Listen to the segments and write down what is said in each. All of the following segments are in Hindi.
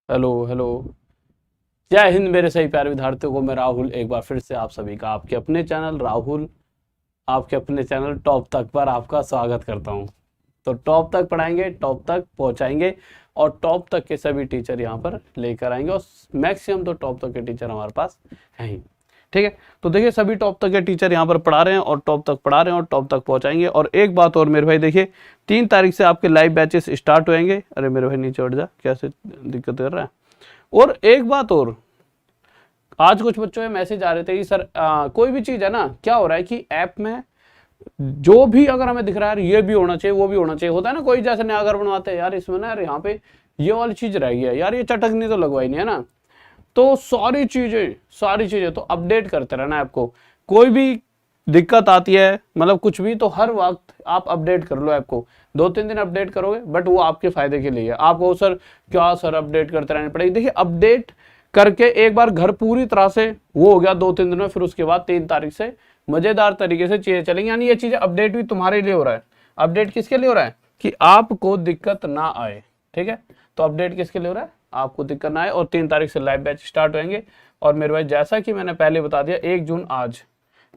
Hello hello. जय हिंद मेरे सही प्यारे विद्यार्थियों को। मैं राहुल एक बार फिर से आप सभी का आपके अपने चैनल राहुल आपके अपने चैनल टॉप तक पर आपका स्वागत करता हूं। तो टॉप तक पढ़ाएंगे, टॉप तक पहुंचाएंगे और टॉप तक के सभी टीचर यहां पर लेकर आएंगे और मैक्सिमम तो टॉप तक के टीचर हमारे पास हैं ही। ठीक है, तो देखिए सभी टॉप तक के टीचर यहाँ पर पढ़ा रहे हैं और टॉप तक पढ़ा रहे हैं और टॉप तक पहुंचाएंगे। और एक बात और मेरे भाई, देखिए 3 तारीख से आपके लाइव बैचेस स्टार्ट होंगे। अरे मेरे भाई नीचे उठ जा, कैसे दिक्कत कर रहा है। और एक बात और, आज कुछ बच्चों में मैसेज आ रहे थे कि सर कोई भी चीज है ना, क्या हो रहा है कि ऐप में जो भी अगर हमें दिख रहा है ये भी होना चाहिए वो भी होना चाहिए, होता है ना। कोई जैसे नया घर बनवाते हैं, यार इसमें ना यार यहाँ पे ये वाली चीज रह गई है, यार ये चटकनी तो लगवाई नहीं है ना। तो सारी चीजें तो अपडेट करते रहना ऐप को। कोई भी दिक्कत आती है, मतलब कुछ भी, तो हर वक्त आप अपडेट कर लो ऐप को। 2-3 दिन अपडेट करोगे बट वो आपके फायदे के लिए है। आपको सर क्या सर अपडेट करते रहने पड़ेगी। देखिए अपडेट करके एक बार घर पूरी तरह से वो हो गया 2-3 दिन में, फिर उसके बाद 3 तारीख से मजेदार तरीके से चीजें चलेंगी। यानी ये चीजें अपडेट भी तुम्हारे लिए हो रहा है। अपडेट किसके लिए हो रहा है कि आपको दिक्कत ना आए। ठीक है, तो अपडेट किसके लिए हो रहा है, आपको दिक्कत ना आए। और 3 तारीख से लाइव बैच स्टार्ट होंगे। और मेरे भाई जैसा कि मैंने पहले बता दिया, 1 जून आज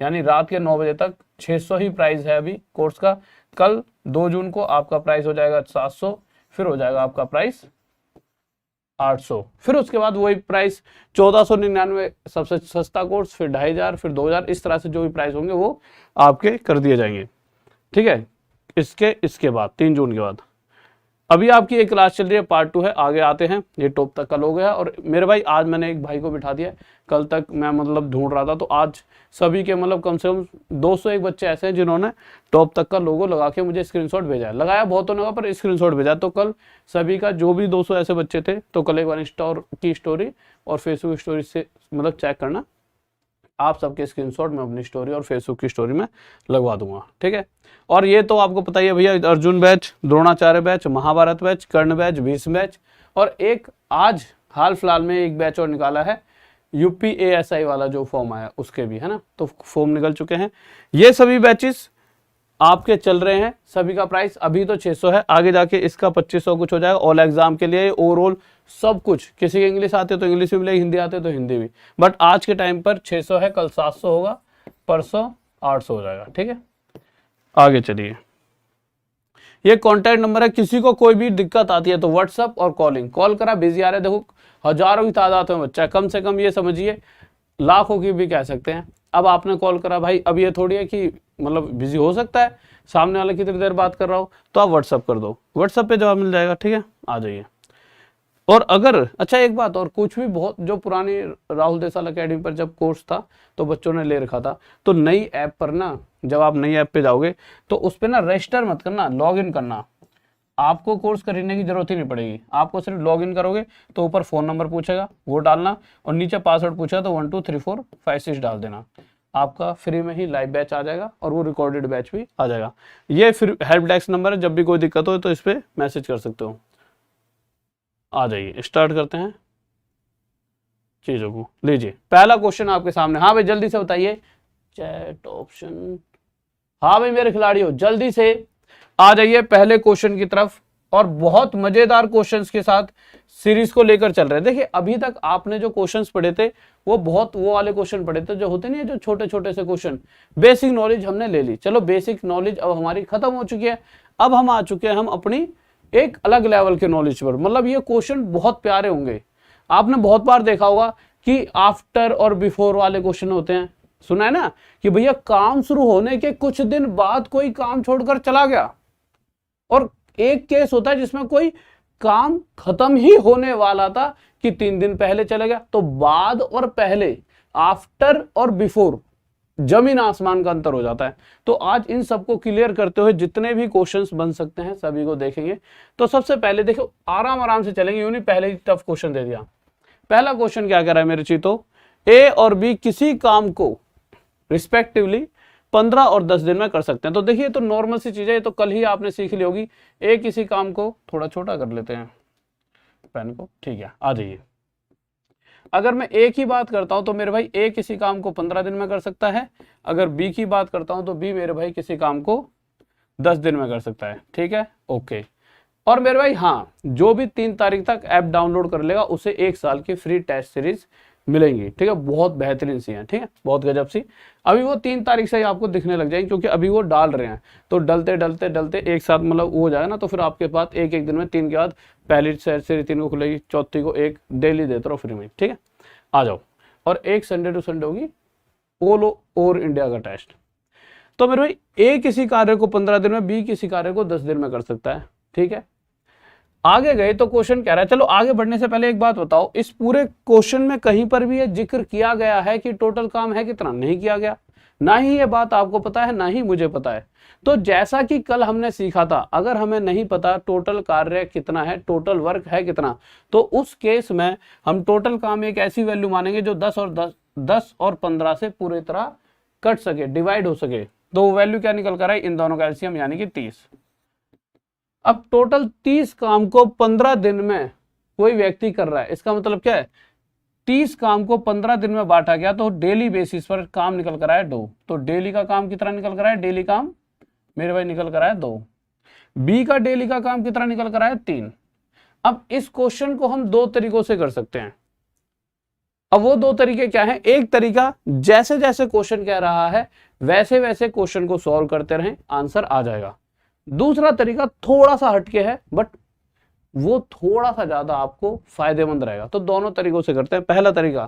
यानी रात के 9 बजे तक 600 ही प्राइस है अभी कोर्स का। कल 2 जून को आपका प्राइस हो जाएगा 700, फिर हो जाएगा आपका प्राइस 800, फिर उसके बाद वही प्राइस 1499 सबसे सस्ता कोर्स, फिर 2500, फिर 2000। इस तरह से जो भी प्राइस होंगे वो आपके कर दिए जाएंगे। ठीक है, इसके बाद 3 जून के बाद अभी आपकी एक क्लास चल रही है, पार्ट 2 है, आगे आते हैं। ये टॉप तक कल हो गया। और मेरे भाई आज मैंने एक भाई को बिठा दिया, कल तक मैं मतलब ढूंढ रहा था, तो आज सभी के मतलब कम से कम 201 बच्चे ऐसे हैं जिन्होंने टॉप तक का लोगो लगा के मुझे स्क्रीनशॉट भेजा है। लगाया बहुत होने का पर स्क्रीनशॉट भेजा। तो कल सभी का जो भी 200 ऐसे बच्चे थे, तो कल एक बार इंस्टा की स्टोरी और फेसबुक स्टोरी से मतलब चेक करना, आप सबके स्क्रीनशॉट में अपनी स्टोरी और फेसबुक की स्टोरी में लगवा दूंगा। ठीक है, और ये तो आपको पता ही है भैया, Arjun batch, Dronacharya batch, Mahabharat batch, Karna batch, Bhishma batch, और एक आज हाल फिलहाल में एक बैच और निकाला है UPASI वाला जो फॉर्म आया उसके भी, है ना। तो फॉर्म निकल चुके हैं। ये सभी बैचेस आपके चल रहे हैं। सभी का प्राइस अभी तो 600 है, आगे जाके इसका 2500 कुछ हो जाएगा। ऑल एग्जाम के लिए ओवरऑल सब कुछ, किसी के इंग्लिश आते तो इंग्लिश भी मिलेगी, हिंदी आते तो हिंदी भी। बट आज के टाइम पर 600 है, कल 700 होगा, परसों 800 हो जाएगा। ठीक है, आगे चलिए। ये कॉन्टैक्ट नंबर है, किसी को कोई भी दिक्कत आती है तो व्हाट्सअप और कॉलिंग, कॉल करा बिजी आ रहा है। देखो हजारों की तादाद में बच्चा, कम से कम ये समझिए लाखों की भी कह सकते हैं। अब आपने कॉल करा भाई, अब ये थोड़ी है कि मतलब बिजी हो सकता है, सामने वाले कितनी देर बात कर रहा हो, तो आप व्हाट्सअप कर दो, व्हाट्सअप पे जवाब मिल जाएगा। ठीक है, आ जाइए। और अगर अच्छा एक बात और, कुछ भी बहुत जो पुरानी राहुल देसाल अकेडमी पर जब कोर्स था तो बच्चों ने ले रखा था, तो नई ऐप पर ना, जब आप नई ऐप पे जाओगे तो उस पर ना रजिस्टर मत करना, लॉग इन करना। आपको कोर्स खरीदने की जरूरत ही नहीं पड़ेगी, आपको सिर्फ लॉग इन करोगे तो ऊपर फोन नंबर पूछेगा वो डालना, और नीचे पासवर्ड पूछेगा तो 1 2 3 4 5 6 डाल देना। आपका फ्री में ही लाइव बैच आ जाएगा और वो रिकॉर्डेड बैच भी आ जाएगा। ये फिर हेल्प डेस्क नंबर है, जब भी कोई दिक्कत हो तो इस पर मैसेज कर सकते हो। आ जाइए, स्टार्ट करते हैं चीजों को। लीजिए पहला क्वेश्चन आपके सामने। हाँ भाई जल्दी से बताइए, चैट ऑप्शन। हाँ भाई मेरे खिलाड़ियों जल्दी से आ जाइए पहले क्वेश्चन की तरफ। और बहुत मजेदार क्वेश्चंस के साथ सीरीज को लेकर चल रहे हैं। देखिए अभी तक आपने जो क्वेश्चंस पढ़े थे वो बहुत वो वाले क्वेश्चन पढ़े थे जो होते नहीं है, जो छोटे छोटे से क्वेश्चन। बेसिक नॉलेज हमने ले ली, चलो बेसिक नॉलेज अब हमारी खत्म हो चुकी है। अब हम आ चुके हैं हम अपनी एक अलग लेवल के नॉलेज पर। मतलब ये क्वेश्चन बहुत प्यारे होंगे। आपने बहुत बार देखा होगा कि आफ्टर और बिफोर वाले क्वेश्चन होते हैं, सुना है ना, कि भैया काम शुरू होने के कुछ दिन बाद कोई काम छोड़कर चला गया, और एक केस होता है जिसमें कोई काम खत्म ही होने वाला था कि 3 दिन पहले चले गया। तो बाद और पहले, आफ्टर और बिफोर, जमीन आसमान का अंतर हो जाता है। तो आज इन सबको क्लियर करते हुए जितने भी क्वेश्चंस बन सकते हैं सभी को देखेंगे। तो सबसे पहले देखो, आराम आराम से चलेंगे, यूं नहीं पहले ही टफ क्वेश्चन दे दिया। पहला क्वेश्चन क्या कह रहा है मेरे चीतो, ए और बी किसी काम को रिस्पेक्टिवली 15 और 10 दिन में कर सकते हैं। तो देखिए तो नॉर्मल सी चीज है, तो कल ही आपने सीख ली होगी। ए किसी काम को, थोड़ा छोटा कर लेते हैं पेन को, ठीक है, आ जाइए। अगर मैं ए की बात करता हूं तो मेरे भाई ए किसी काम को 15 दिन में कर सकता है। अगर बी की बात करता हूं तो बी मेरे भाई किसी काम को 10 दिन में कर सकता है। ठीक है, ओके। और मेरे भाई हाँ, जो भी 3 तारीख तक ऐप डाउनलोड कर लेगा उसे 1 साल की फ्री टेस्ट सीरीज मिलेंगी, ठीक है। बहुत बेहतरीन सी है, ठीक है, बहुत गजब सी। अभी वो 3 तारीख से ही आपको दिखने लग जाएंगे, क्योंकि अभी वो डाल रहे हैं, तो डलते डलते डलते एक साथ मतलब वो हो जाएगा ना, तो फिर आपके पास एक एक दिन में 3 के बाद पहली सीरीज 3 को खुलेगी, चौथी को एक डेली देते रहो फ्री में, ठीक है। आ जाओ। और एक संडे टू संडे होगी ऑल ओवर इंडिया का टेस्ट। तो मेरे भाई ए किसी कार्य को 15 दिन में, बी किसी कार्य को 10 दिन में कर सकता है, ठीक है। आगे गए तो क्वेश्चन कह रहा है, चलो आगे बढ़ने से पहले एक बात बताओ, इस पूरे क्वेश्चन में कहीं पर भी ये जिक्र किया गया है कि टोटल काम है कितना? नहीं किया गया, ना ही ये बात आपको पता है, ना ही मुझे पता है। तो जैसा कि कल हमने सीखा था, अगर हमें नहीं पता टोटल कार्य कितना है, टोटल वर्क है कितना, तो उस केस में हम टोटल काम एक ऐसी वैल्यू मानेंगे जो 10 और 15 से पूरी तरह कट सके, डिवाइड हो सके। तो वो वैल्यू क्या निकल कर आई? इन दोनों का एलसीएम यानी कि 30। अब टोटल 30 काम को 15 दिन में कोई व्यक्ति कर रहा है, इसका मतलब क्या है? 30 काम को 15 दिन में बांटा गया, तो डेली बेसिस पर काम निकल कर आया 2। तो डेली का काम कितना निकल कर आया? डेली काम मेरे भाई निकल कर आया 2। बी का डेली का काम कितना निकल कर आया? 3। अब इस क्वेश्चन को हम 2 तरीकों से कर सकते हैं। अब वो 2 तरीके क्या हैं? एक तरीका, जैसे जैसे क्वेश्चन कह रहा है वैसे वैसे क्वेश्चन को सॉल्व करते रहें, आंसर आ जाएगा। दूसरा तरीका थोड़ा सा हटके है, बट वो थोड़ा सा ज्यादा आपको फायदेमंद रहेगा। तो दोनों तरीकों से करते हैं। पहला तरीका,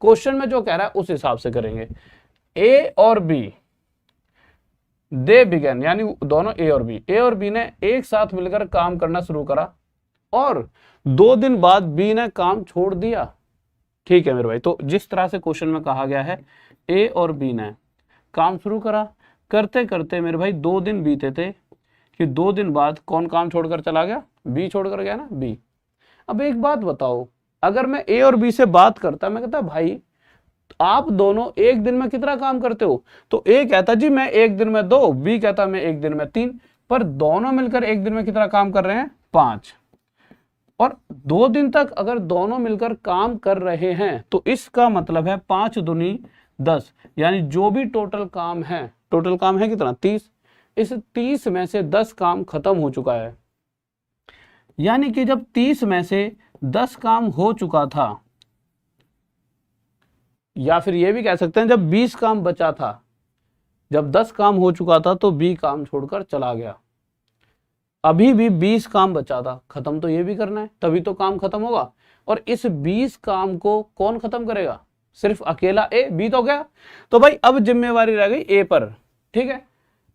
क्वेश्चन में जो कह रहा है उस हिसाब से करेंगे। ए और बी दे बिगन, यानी दोनों ए और बी ने एक साथ मिलकर काम करना शुरू करा और 2 दिन बाद बी ने काम छोड़ दिया, ठीक है मेरे भाई। तो जिस तरह से क्वेश्चन में कहा गया है, ए और बी ने काम शुरू करा, करते करते मेरे भाई 2 दिन बीते थे कि 2 दिन बाद कौन काम छोड़कर चला गया? बी छोड़कर गया ना, बी। अब एक बात बताओ, अगर मैं ए और बी से बात करता, मैं कहता भाई आप दोनों एक दिन में कितना काम करते हो? तो ए कहता जी मैं एक दिन में 2, बी कहता मैं एक दिन में 3, पर दोनों मिलकर एक दिन में कितना काम कर रहे हैं? 5। और 2 दिन तक अगर दोनों मिलकर काम कर रहे हैं तो इसका मतलब है 5 दूनी 10, यानी जो भी टोटल काम है कितना? 30। इस 30 में से 10 काम खत्म हो चुका है, यानी कि जब 30 में से 10 काम हो चुका था, या फिर ये भी कह सकते हैं जब 20 काम बचा था, जब 10 काम हो चुका था तो बी काम छोड़कर चला गया। अभी भी 20 काम बचा था, खत्म तो ये भी करना है, तभी तो काम खत्म होगा। और इस 20 काम को कौन खत्म करेगा? सिर्फ अकेला ए, बी तो गया। तो भाई अब जिम्मेवारी रह गई ए पर, ठीक है।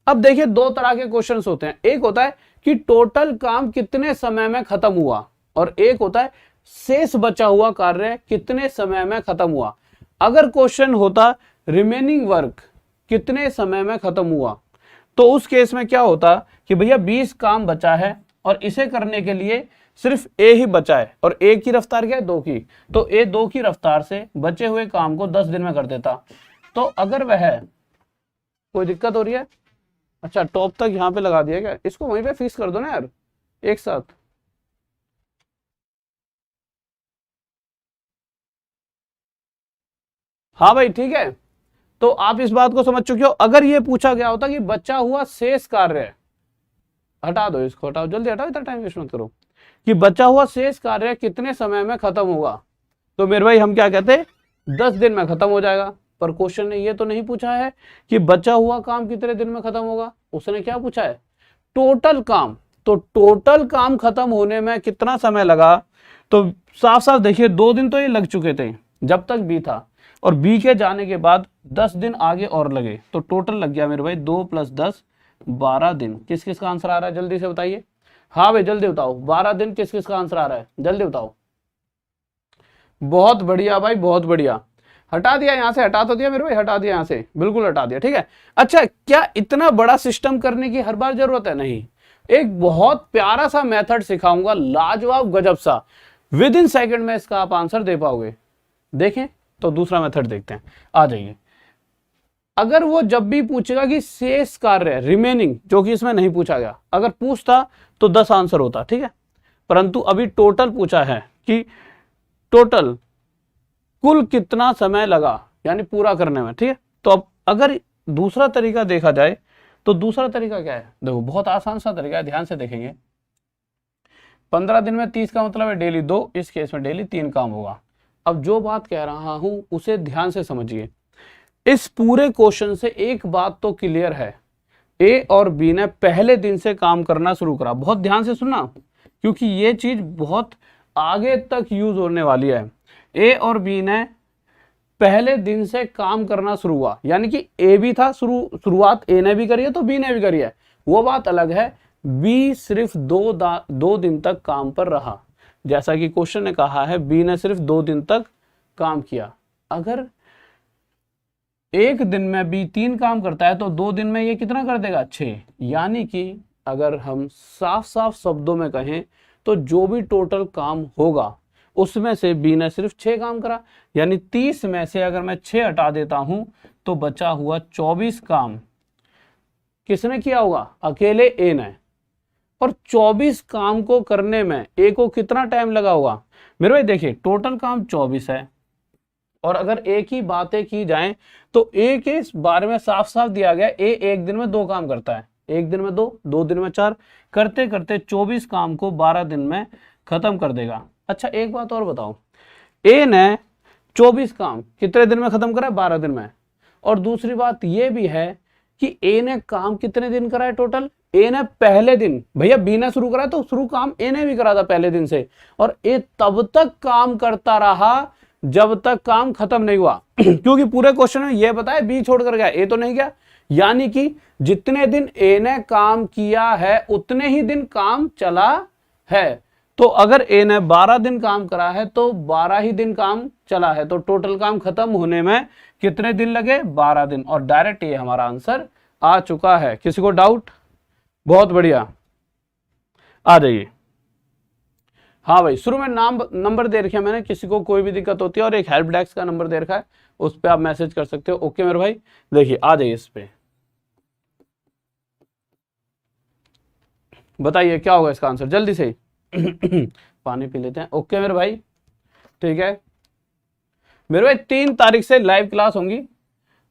अब देखिए 2 तरह के क्वेश्चंस होते हैं, एक होता है कि टोटल काम कितने समय में खत्म हुआ, और एक होता है शेष बचा हुआ कार्य कितने समय में खत्म हुआ। अगर क्वेश्चन होता रिमेनिंग वर्क कितने समय में खत्म हुआ, तो उस केस में क्या होता कि भैया 20 काम बचा है और इसे करने के लिए सिर्फ ए ही बचा है, और ए की रफ्तार क्या है? 2 की। तो ए 2 की रफ्तार से बचे हुए काम को 10 दिन में कर देता। तो अगर वह, कोई दिक्कत हो रही है? अच्छा, टॉप तक यहाँ पे लगा दिया क्या? इसको वहीं पे फिक्स कर दो ना यार एक साथ। हाँ भाई ठीक है। तो आप इस बात को समझ चुके हो। अगर ये पूछा गया होता कि बचा हुआ शेष कार्य, हटा दो इसको, हटाओ जल्दी हटाओ, इतना टाइम वेस्ट मत करो, कि बचा हुआ शेष कार्य कितने समय में खत्म होगा, तो मेरे भाई हम क्या कहते? 10 दिन में खत्म हो जाएगा। पर क्वेश्चन ने ये तो नहीं पूछा है कि बचा हुआ काम कितने दिन में खत्म होगा, उसने क्या पूछा है? टोटल काम। तो टोटल काम खत्म होने में कितना समय लगा? तो साफ साफ देखिए 2 दिन तो ये लग चुके थे जब तक बी था, और बी के जाने के बाद 10 दिन आगे और लगे, तो टोटल लग गया मेरे भाई 2 + 10 12 दिन। किस किस का आंसर आ रहा है जल्दी से बताइए? हाँ भाई जल्दी बताओ, 12 दिन किस किस का आंसर आ रहा है जल्दी बताओ। बहुत बढ़िया भाई, बहुत बढ़िया। हटा दिया यहाँ से, हटा तो दिया मेरे भाई, हटा दिया यहाँ से, बिल्कुल हटा दिया, ठीक है। अच्छा, क्या इतना बड़ा सिस्टम करने की हर बार जरूरत है? नहीं। एक बहुत प्यारा सा मेथड सिखाऊंगा, लाजवाब गजब सा, विद इन सेकंड में इसका आप आंसर दे पाओगे। देखें तो दूसरा मेथड देखते हैं, आ जाइए। अगर वो जब भी पूछेगा कि शेष कार्य रिमेनिंग, जो कि इसमें नहीं पूछा गया, अगर पूछता तो 10 आंसर होता, ठीक है। परंतु अभी टोटल पूछा है कि टोटल कुल कितना समय लगा, यानी पूरा करने में, ठीक है। तो अब अगर दूसरा तरीका देखा जाए, तो दूसरा तरीका क्या है? देखो बहुत आसान सा तरीका है, ध्यान से देखेंगे। 15 दिन में 30 का मतलब है डेली 2, इस केस में डेली 3 काम होगा। अब जो बात कह रहा हूं उसे ध्यान से समझिए। इस पूरे क्वेश्चन से एक बात तो क्लियर है, ए और बी ने पहले दिन से काम करना शुरू करा। बहुत ध्यान से सुनना, क्योंकि ये चीज बहुत आगे तक यूज होने वाली है। ए और बी ने पहले दिन से काम करना शुरू हुआ, यानी कि ए भी था, शुरुआत ए ने भी करी है तो बी ने भी करी है, वो बात अलग है। बी सिर्फ दो दिन तक काम पर रहा, जैसा कि क्वेश्चन ने कहा है बी ने सिर्फ 2 दिन तक काम किया। अगर एक दिन में बी 3 काम करता है तो 2 दिन में ये कितना कर देगा, 6। यानी कि अगर हम साफ साफ शब्दों में कहें तो जो भी टोटल काम होगा उसमें से बी ने सिर्फ 6 काम करा। यानी 30 में से अगर मैं 6 हटा देता हूं तो बचा हुआ 24 काम किसने किया होगा, अकेले ए ने। और 24 काम को करने में ए को कितना टाइम लगा होगा मेरे भाई, देखिए टोटल काम 24 है, और अगर एक ही बातें की जाएं तो ए के इस बारे में साफ साफ दिया गया, ए एक दिन में 2 काम करता है, एक दिन में 2 दिन में 4, करते करते 24 काम को 12 दिन में खत्म कर देगा। अच्छा एक बात और बताओ, ए ने 24 काम कितने दिन में खत्म करा है, 12 दिन में। और दूसरी बात यह भी है कि ए ने काम कितने दिन करा है टोटल, ए ने पहले दिन, भैया बी ने शुरू करा तो शुरू काम ए ने भी करा था पहले दिन से, और ए तब तक काम करता रहा जब तक काम खत्म नहीं हुआ क्योंकि पूरे क्वेश्चन में यह बताया बी छोड़कर गया, ए तो नहीं गया। यानी कि जितने दिन ए ने काम किया है उतने ही दिन काम चला है। तो अगर ए ने 12 दिन काम करा है तो 12 ही दिन काम चला है, तो टोटल काम खत्म होने में कितने दिन लगे, 12 दिन। और डायरेक्ट ये हमारा आंसर आ चुका है। किसी को डाउट? बहुत बढ़िया, आ जाइए। हाँ भाई, शुरू में नंबर दे रखा है मैंने, किसी को कोई भी दिक्कत होती है और एक हेल्प डेस्क का नंबर दे रखा है, उस पर आप मैसेज कर सकते हो। ओके मेरे भाई, देखिए आ जाइए इस पे, बताइए क्या होगा इसका आंसर जल्दी से पानी पी लेते हैं। ओके मेरे भाई, ठीक है मेरे भाई, 3 तारीख से लाइव क्लास होंगी,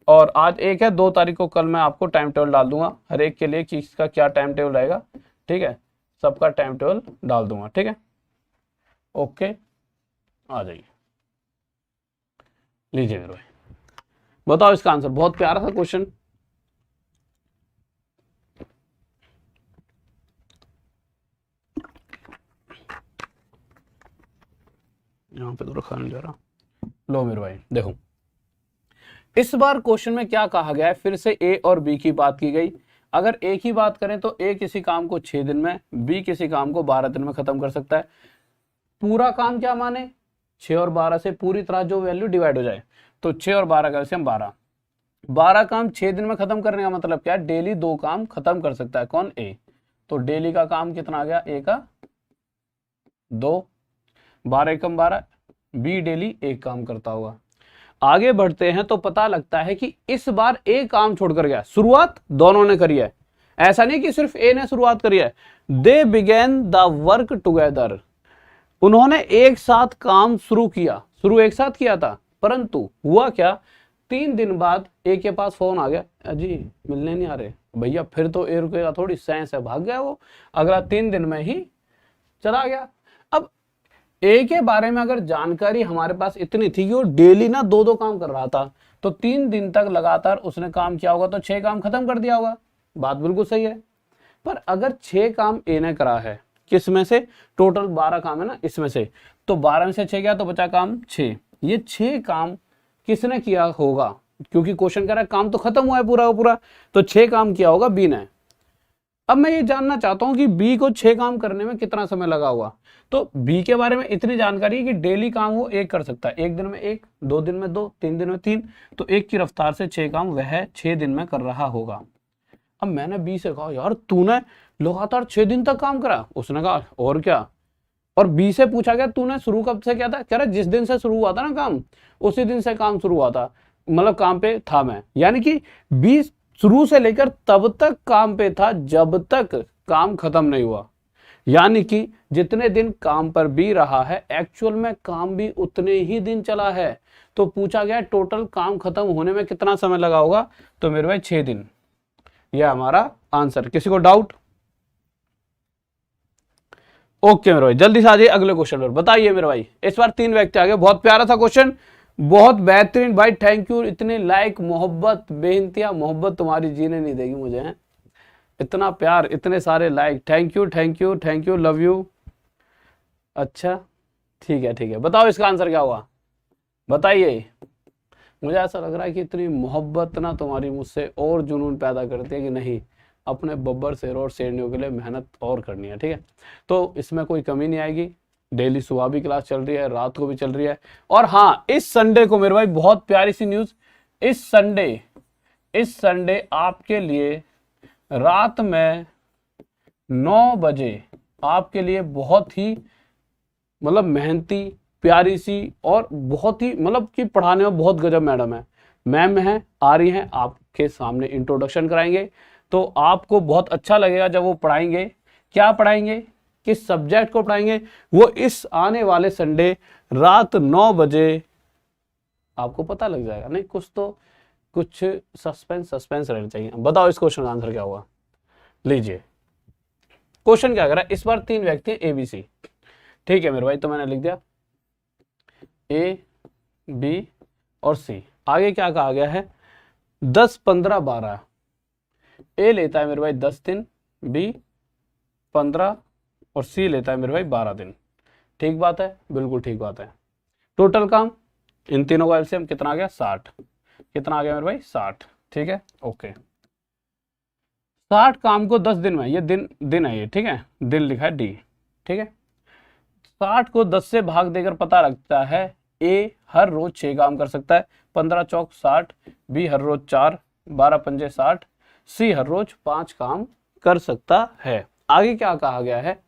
और आज 1 है, 2 तारीख को कल मैं आपको टाइम टेबल डाल दूंगा हर एक के लिए कि इसका क्या टाइम टेबल रहेगा, ठीक है, सबका टाइम टेबल डाल दूंगा, ठीक है। ओके, आ जाइए, लीजिए मेरे भाई, बताओ इसका आंसर। बहुत प्यारा था क्वेश्चन। यहां पे तो रखा नहीं जा रहा, लो मेरे भाई देखो, इस बार क्वेश्चन में क्या कहा गया है, फिर से ए और बी की बात की गई। अगर ए की बात करें तो ए किसी काम को 6 दिन में, बी किसी काम को 12 दिन में खत्म कर सकता है। पूरा काम क्या माने, 6 और 12 से पूरी तरह जो वैल्यू डिवाइड हो जाए, तो 6 और 12 का वैसे हम 12 काम 6 दिन में खत्म करने का मतलब क्या है, डेली 2 काम खत्म कर सकता है। कौन, ए। तो डेली का काम कितना आ गया, ए का 2, 12 एकम 12, बी डेली 1 काम करता हुआ। आगे बढ़ते हैं तो पता लगता है कि इस बार ए काम छोड़कर गया, शुरुआत दोनों ने करी है, ऐसा नहीं कि सिर्फ ए ने शुरुआत करी है। दे बिगेन द वर्क टुगेदर, उन्होंने एक साथ काम शुरू किया, शुरू एक साथ किया था, परंतु हुआ क्या, 3 दिन बाद ए के पास फोन आ गया, अजी मिलने नहीं आ रहे भैया, फिर तो ए रुकेगा थोड़ी, सैंस है, भाग गया वो, अगला 3 दिन में ही चला गया। अब ए के बारे में अगर जानकारी हमारे पास इतनी थी कि वो डेली ना 2-2 काम कर रहा था, तो 3 दिन तक लगातार उसने काम किया होगा तो 6 काम खत्म कर दिया होगा, बात बिल्कुल सही है। पर अगर 6 काम ए ने करा है, किस में से, टोटल 12 काम है ना इसमें से, तो 12 में से 6 गया तो बचा काम 6। ये 6 काम किसने किया होगा, क्योंकि क्वेश्चन कह रहा है काम तो खत्म हुआ है पूरा का पूरा, तो 6 काम किया होगा बी ने। अब मैं ये जानना चाहता हूं कि बी को 6 काम करने में कितना समय लगा होगा। तो बी के बारे में इतनी जानकारी है कि डेली काम वो 1 कर सकता है, 1 दिन में 1, 2 दिन में 2, 3 दिन में 3, तो 1 की रफ्तार से 6 काम वह 6 दिन में कर रहा होगा। अब मैंने बी से कहा यार तूने लगातार 6 दिन तक काम करा, उसने कहा और क्या, और बी से पूछा गया तूने शुरू कब से किया था, कह रहा जिस दिन से शुरू हुआ था ना काम, उसी दिन से काम शुरू हुआ था, मतलब काम पे था मैं। यानी कि बी शुरू से लेकर तब तक काम पे था जब तक काम खत्म नहीं हुआ। यानी कि जितने दिन काम पर बी रहा है, एक्चुअल में काम भी उतने ही दिन चला है। तो पूछा गया टोटल काम खत्म होने में कितना समय लगा होगा, तो मेरे भाई 6 दिन, यह हमारा आंसर। किसी को डाउट? ओके मेरे भाई, जल्दी से आ जाइए अगले क्वेश्चन पर। बताइए मेरे भाई, इस बार 3 व्यक्ति आ गए। बहुत प्यारा था क्वेश्चन, बहुत बेहतरीन भाई, थैंक यू। इतने लाइक, मोहब्बत, बेइंतहा मोहब्बत तुम्हारी जीने नहीं देगी मुझे, हैं इतना प्यार, इतने सारे like, thank you thank you thank you, love you. अच्छा ठीक है ठीक है, बताओ इसका आंसर क्या हुआ, बताइए। मुझे ऐसा लग रहा है कि इतनी मोहब्बत ना तुम्हारी मुझसे और जुनून पैदा करती है कि नहीं, अपने बब्बर शेर और शेरनियों के लिए मेहनत और करनी है, ठीक है। तो इसमें कोई कमी नहीं आएगी। डेली सुबह भी क्लास चल रही है, रात को भी चल रही है। और हाँ, इस संडे को मेरे भाई बहुत प्यारी सी न्यूज, इस संडे आपके लिए रात में 9 बजे आपके लिए बहुत ही मतलब मेहनती, प्यारी सी और बहुत ही मतलब कि पढ़ाने में बहुत गजब मैडम है, मैम है, आ रही हैं, आपके सामने इंट्रोडक्शन कराएंगे। तो आपको बहुत अच्छा लगेगा जब वो पढ़ाएंगे। क्या पढ़ाएंगे, किस सब्जेक्ट को पढ़ाएंगे, वो इस आने वाले संडे रात 9 बजे आपको पता लग जाएगा। नहीं कुछ सस्पेंस रहना चाहिए। बताओ इस क्वेश्चन का आंसर क्या हुआ। लीजिए क्वेश्चन क्या कर रहा है, इस बार 3 व्यक्ति हैं ABC, ठीक है मेरे भाई। तो मैंने लिख दिया A, B और C। आगे क्या कहा गया है, 10, 15, 12। A लेता है मेरे भाई 10 दिन, B 15 और C लेता है मेरे भाई 12 दिन। ठीक बात है, बिल्कुल ठीक बात है। टोटल काम इन तीनों का एलसीएम कितना आ गया, 60। कितना आ गया मेरे भाई, 60। ठीक है, ओके। 60 काम को 10 दिन में, ये दिन है ये, ठीक है, दिन लिखा है D, ठीक है। 60 को 10 से भाग देकर पता लगता है A हर रोज 6 काम कर सकता है, 15 चौक 60, B हर रोज 4, 12 पंजे 60, C हर रोज 5 काम कर सकता है। आगे क्या कहा गया है,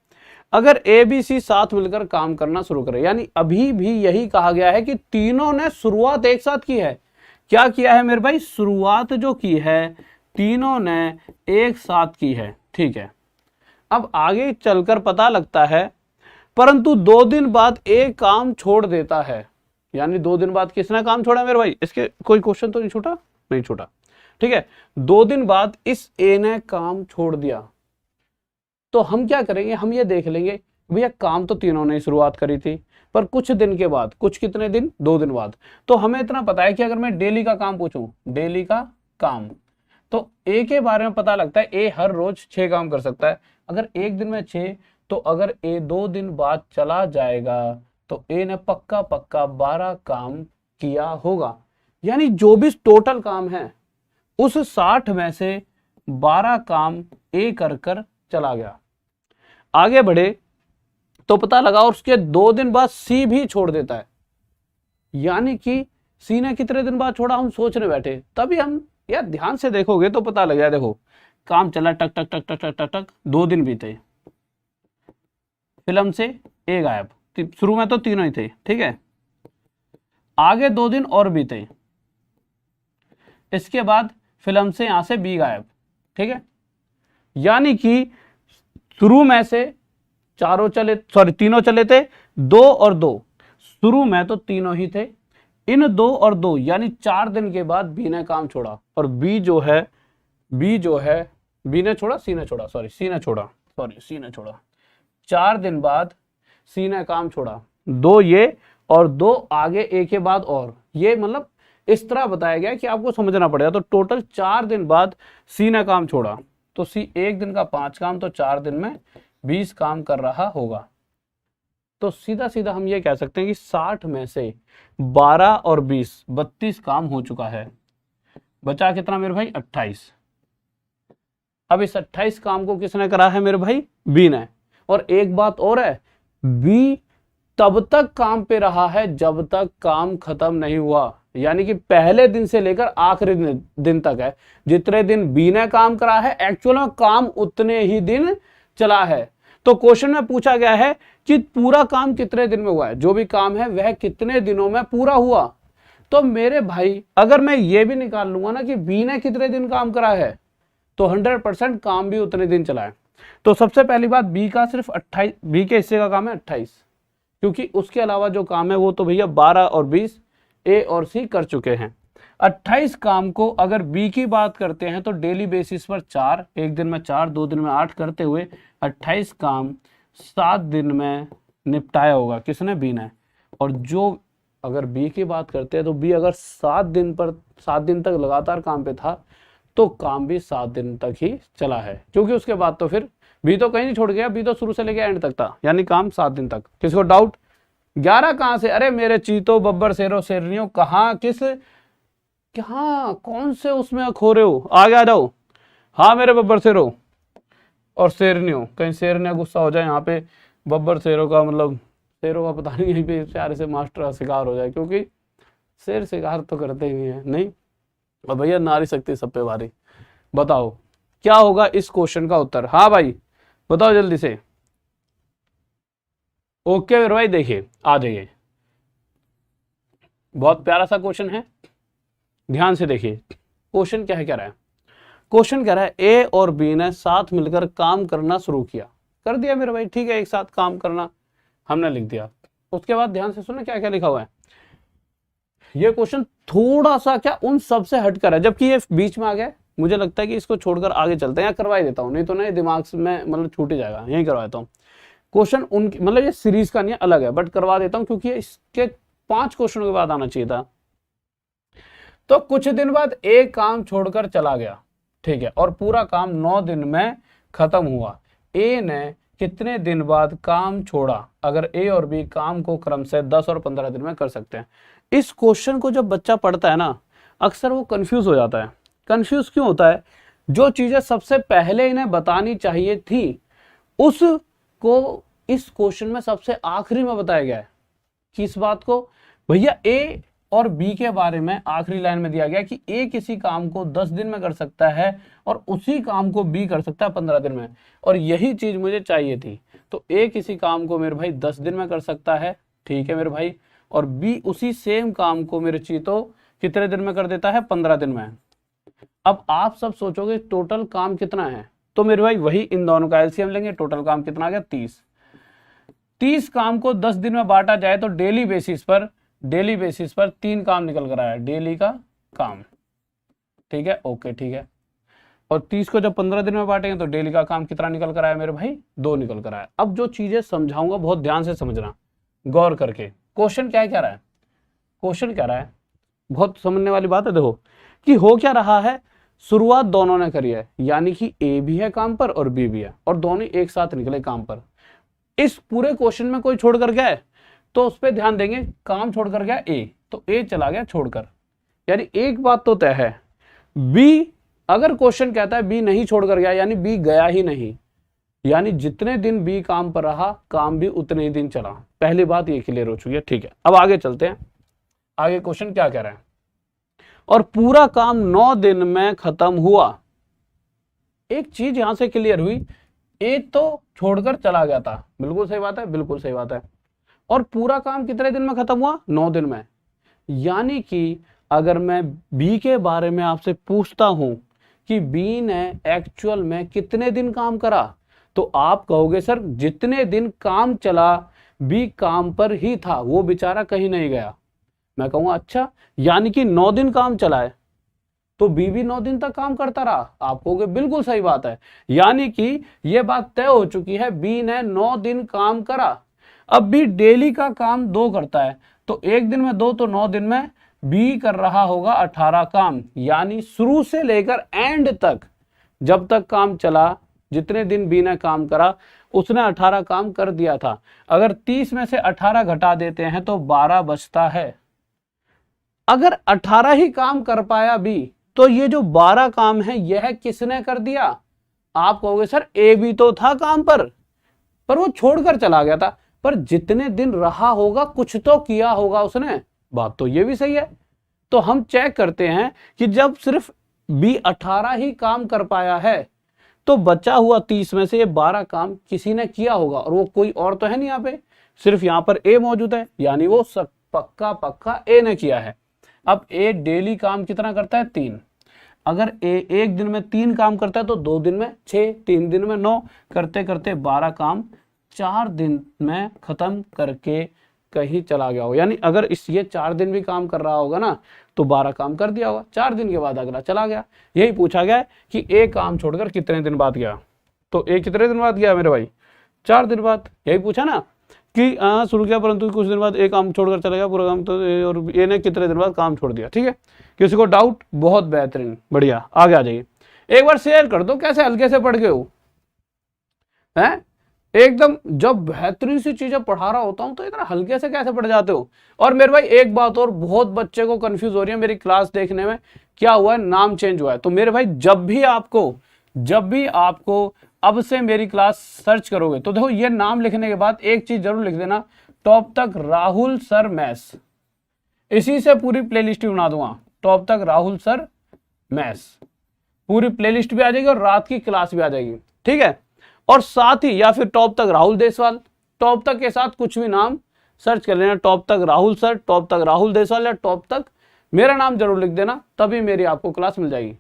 अगर ABC साथ मिलकर काम करना शुरू करे, यानी अभी भी यही कहा गया है कि तीनों ने शुरुआत एक साथ की है। क्या किया है मेरे भाई, शुरुआत जो की है तीनों ने एक साथ की है, ठीक है। अब आगे चलकर पता लगता है परंतु 2 दिन बाद एक काम छोड़ देता है, यानी 2 दिन बाद किसने काम छोड़ा मेरे भाई, इसके कोई क्वेश्चन तो नहीं छूटा, नहीं छूटा, ठीक है। 2 दिन बाद इस A ने काम छोड़ दिया, तो हम क्या करेंगे, हम ये देख लेंगे भैया काम तो तीनों ने शुरुआत करी थी, पर कुछ दिन के बाद, कुछ कितने दिन, 2 दिन बाद। तो हमें इतना पता है कि अगर मैं डेली का काम पूछूं, डेली का काम, तो A के बारे में पता लगता है A हर रोज 6 काम कर सकता है। अगर एक दिन में 6, तो अगर A 2 दिन बाद चला जाएगा तो A ने पक्का 12 काम किया होगा। यानी जो भी टोटल काम है उस 60 में से 12 काम A कर चला गया। आगे बढ़े तो पता लगा और उसके 2 दिन बाद C भी छोड़ देता है, यानी कि C ने कितने दिन बाद छोड़ा, हम सोचने बैठे, तभी हम यार ध्यान से देखोगे तो पता लग जाए। देखो काम चला टक टक टक टक टक टक टक, 2 दिन बीते, फिल्म से A गायब, शुरू में तो तीनों ही थे, ठीक है। आगे 2 दिन और बीते, इसके बाद फिल्म से यहां से B गायब, ठीक है। यानी कि शुरू में से तीनों चले थे, 2 और 2, शुरू में तो तीनों ही थे, इन 2 और 2 यानी 4 दिन के बाद B ने काम छोड़ा, और B जो है B ने छोड़ा, C ने छोड़ा, C ने छोड़ा 4 दिन बाद C ने काम छोड़ा, 2 ये और 2 आगे एक के बाद, और ये मतलब इस तरह बताया गया कि आपको समझना पड़ेगा। तो टोटल 4 दिन बाद C ने काम छोड़ा, तो C एक दिन का 5 काम, तो 4 दिन में 20 काम कर रहा होगा। तो सीधा सीधा हम ये कह सकते हैं कि 60 में से 12 और 20 32 काम हो चुका है। बचा कितना मेरे भाई, 28। अब इस 28 काम को किसने करा है मेरे भाई, B ने। और एक बात और है, B तब तक काम पे रहा है जब तक काम खत्म नहीं हुआ, यानी कि पहले दिन से लेकर आखिरी दिन तक है। जितने दिन B ने काम करा है एक्चुअल में काम उतने ही दिन चला है। तो क्वेश्चन में पूछा गया है कि पूरा काम कितने दिन में हुआ है, जो भी काम है वह कितने दिनों में पूरा हुआ। तो मेरे भाई अगर मैं ये भी निकाल लूंगा ना कि B ने कितने दिन काम करा है, तो 100% काम भी उतने दिन चला है। तो सबसे पहली बात, B का सिर्फ 28, B के हिस्से का काम है 28, क्योंकि उसके अलावा जो काम है वो तो भैया 12 और 20 A और C कर चुके हैं। 28 काम को अगर B की बात करते हैं तो डेली बेसिस पर 4, एक दिन में 4, 2 दिन में 8 करते हुए 28 काम 7 दिन में निपटाया होगा, किसने? बी ने। और जो अगर बी की बात करते हैं तो बी अगर 7 दिन तक लगातार काम पे था तो काम भी 7 दिन तक ही चला है, क्योंकि उसके बाद तो फिर बी तो कहीं नहीं छोड़ गया, बी तो शुरू से लेके एंड तक था, यानी काम 7 दिन तक। किसको डाउट? 11 कहां से? अरे मेरे चीतो बब्बर शेरों शेरनियों, कहां किस कहां कौन से उसमें खो रहे हो? आगे आ जाओ। हाँ मेरे बब्बर शेरों और शेरनियों, कहीं शेरनियां गुस्सा हो जाए यहाँ पे, बब्बर शेरों का मतलब शेरों का पता नहीं, यहीं पे प्यारे से मास्टर का शिकार हो जाए, क्योंकि शेर शिकार तो करते ही हैं नहीं। और भैया नारी शक्ति सब पे भारी। बताओ क्या होगा इस क्वेश्चन का उत्तर? हाँ भाई बताओ जल्दी से। ओके मेरे भाई, देखिए आ जाइए, बहुत प्यारा सा क्वेश्चन है, ध्यान से देखिए। क्वेश्चन क्या है, कह रहा है, क्वेश्चन कह रहा है ए और बी ने साथ मिलकर काम करना शुरू किया। कर दिया मेरे भाई, ठीक है, एक साथ काम करना हमने लिख दिया। उसके बाद ध्यान से सुनो क्या क्या लिखा हुआ है। ये क्वेश्चन थोड़ा सा क्या उन सब से हटकर है, जबकि ये बीच में आ गया। मुझे लगता है कि इसको छोड़कर आगे चलते हैं, या करवा ही देता हूं, नहीं तो ना दिमाग में मतलब छूट ही जाएगा, यही करवा देता हूँ। क्वेश्चन उनकी मतलब ये सीरीज का नहीं है, अलग है, बट करवा देता हूं क्योंकि इसके 5 क्वेश्चनों के बाद आना चाहिए था। तो कुछ दिन बाद एक काम छोड़कर चला गया, ठीक है, और पूरा काम 9 दिन में खत्म हुआ। ए ने कितने दिन बाद काम छोड़ा? अगर ए और बी काम को क्रम से 10 और 15 दिन में कर सकते हैं। इस क्वेश्चन को जब बच्चा पढ़ता है ना, अक्सर वो कंफ्यूज हो जाता है। कंफ्यूज क्यों होता है? जो चीजें सबसे पहले इन्हें बतानी चाहिए थी उसको इस क्वेश्चन में सबसे आखिरी में बताया गया है। किस बात को? भैया ए और बी के बारे में आखिरी लाइन में दिया गया कि ए किसी काम को 10 दिन में कर सकता है और उसी काम को बी कर सकता है 15 दिन में, और यही चीज मुझे चाहिए थी। तो ए किसी काम को मेरे भाई 10 दिन में कर सकता है, ठीक है मेरे भाई, और बी उसी सेम काम को मेरे चीतो कितने दिन में कर देता है? 15 दिन में। अब आप सब सोचोगे टोटल काम कितना है, तो मेरे भाई वही इन दोनों का एलसीएम लेंगे, टोटल काम कितना आ गया? 30। 30 काम को 10 दिन में बांटा जाए तो डेली बेसिस पर 3 काम निकल कर आया, डेली का काम, ठीक है, ओके ठीक है। और 30 को जब 15 दिन में बांटेंगे तो डेली का काम कितना निकल कर आया मेरे भाई? 2 निकल कर आया। अब जो चीजें समझाऊंगा बहुत ध्यान से समझना, गौर करके। क्वेश्चन क्या कह रहा है? क्वेश्चन कह रहा है, बहुत समझने वाली बात है, देखो कि हो क्या रहा है। शुरुआत दोनों ने करी है, यानी कि ए भी है काम पर और बी भी है, और दोनों एक साथ निकले काम पर। इस पूरे क्वेश्चन में कोई छोड़कर गया है तो उस पर ध्यान देंगे। काम छोड़कर गया ए, तो ए चला गया छोड़कर, यानी एक बात तो तय है। बी, अगर क्वेश्चन कहता है बी नहीं छोड़कर गया, यानी बी गया ही नहीं, यानी जितने दिन बी काम पर रहा काम भी उतने ही दिन चला। पहली बात ये क्लियर हो चुकी है, ठीक है। अब आगे चलते हैं, आगे क्वेश्चन क्या कह रहा है। और पूरा काम 9 दिन में खत्म हुआ। एक चीज यहां से क्लियर हुई, ए तो छोड़कर चला गया था, बिल्कुल सही बात है, बिल्कुल सही बात है। और पूरा काम कितने दिन में खत्म हुआ? 9 दिन में। यानी कि अगर मैं बी के बारे में आपसे पूछता हूं कि बी ने एक्चुअल में कितने दिन काम करा, तो आप कहोगे सर जितने दिन काम चला बी काम पर ही था, वो बेचारा कहीं नहीं गया। मैं कहूंगा अच्छा, यानी कि 9 दिन काम चला है तो बी भी 9 दिन तक काम करता रहा। आप कहोगे बिल्कुल सही बात है, यानी कि यह बात तय हो चुकी है, बी ने 9 दिन काम करा। अब बी डेली का काम 2 करता है, तो एक दिन में 2, तो 9 दिन में बी कर रहा होगा 18 काम, यानी शुरू से लेकर एंड तक जब तक काम चला, जितने दिन बी ने काम करा उसने 18 काम कर दिया था। अगर 30 में से 18 घटा देते हैं तो 12 बचता है। अगर 18 ही काम कर पाया बी, तो ये जो 12 काम है यह किसने कर दिया? आप कहोगे सर ए भी तो था काम पर वो छोड़कर चला गया था, पर जितने दिन रहा होगा कुछ तो किया होगा उसने। बात तो ये भी सही है। तो हम चेक करते हैं कि जब सिर्फ बी 18 ही काम कर पाया है तो बचा हुआ 30 में से ये 12 काम किसी ने किया होगा, और वो कोई और तो है नहीं, यहाँ पे सिर्फ यहाँ पर ए मौजूद है, यानी वो सब पक्का ए ने किया है। अब ए डेली काम कितना करता है? 3। अगर ए एक दिन में 3 काम करता है तो 2 दिन में 6, 3 दिन में 9, करते करते 12 काम 4 दिन में खत्म करके कहीं चला गया होगा। यानी अगर ये 4 दिन भी काम कर रहा होगा ना तो 12 काम कर दिया होगा, 4 दिन के बाद अगला चला गया। यही पूछा गया है कि ए काम छोड़कर कितने दिन बाद गया। तो ए कितने दिन बाद गया मेरे भाई? 4 दिन बाद। यही पूछा ना कि शुरू किया परंतु कुछ दिन बाद एक काम छोड़कर चला गया, पूरा काम तो और ये ने कितने दिन बाद काम छोड़ दिया। ठीक है, किसी को डाउट? बहुत बेहतरीन, बढ़िया, आगे आ जाइए। एक बार शेयर कर दो कैसे हल्के से पढ़ गए हो, हैं? एकदम जब बेहतरीन सी चीजें पढ़ा रहा होता हूं तो इतना हल्के से कैसे पढ़ जाते हो। और मेरे भाई एक बात और, बहुत बच्चे को कंफ्यूज हो रही है मेरी क्लास देखने में, क्या हुआ है, नाम चेंज हुआ है। तो मेरे भाई जब भी आपको अब से मेरी क्लास सर्च करोगे तो देखो ये नाम लिखने के बाद एक चीज जरूर लिख देना, टॉप तक राहुल सर मैथ्स। इसी से पूरी प्लेलिस्ट बना दूंगा, टॉप तक राहुल सर मैथ्स, पूरी प्लेलिस्ट भी आ जाएगी और रात की क्लास भी आ जाएगी। ठीक है, और साथ ही या फिर टॉप तक राहुल देसवाल, टॉप तक के साथ कुछ भी नाम सर्च कर लेना, टॉप तक राहुल सर, टॉप तक राहुल देसवाल या टॉप तक मेरा नाम जरूर लिख देना, तभी मेरी आपको क्लास मिल जाएगी।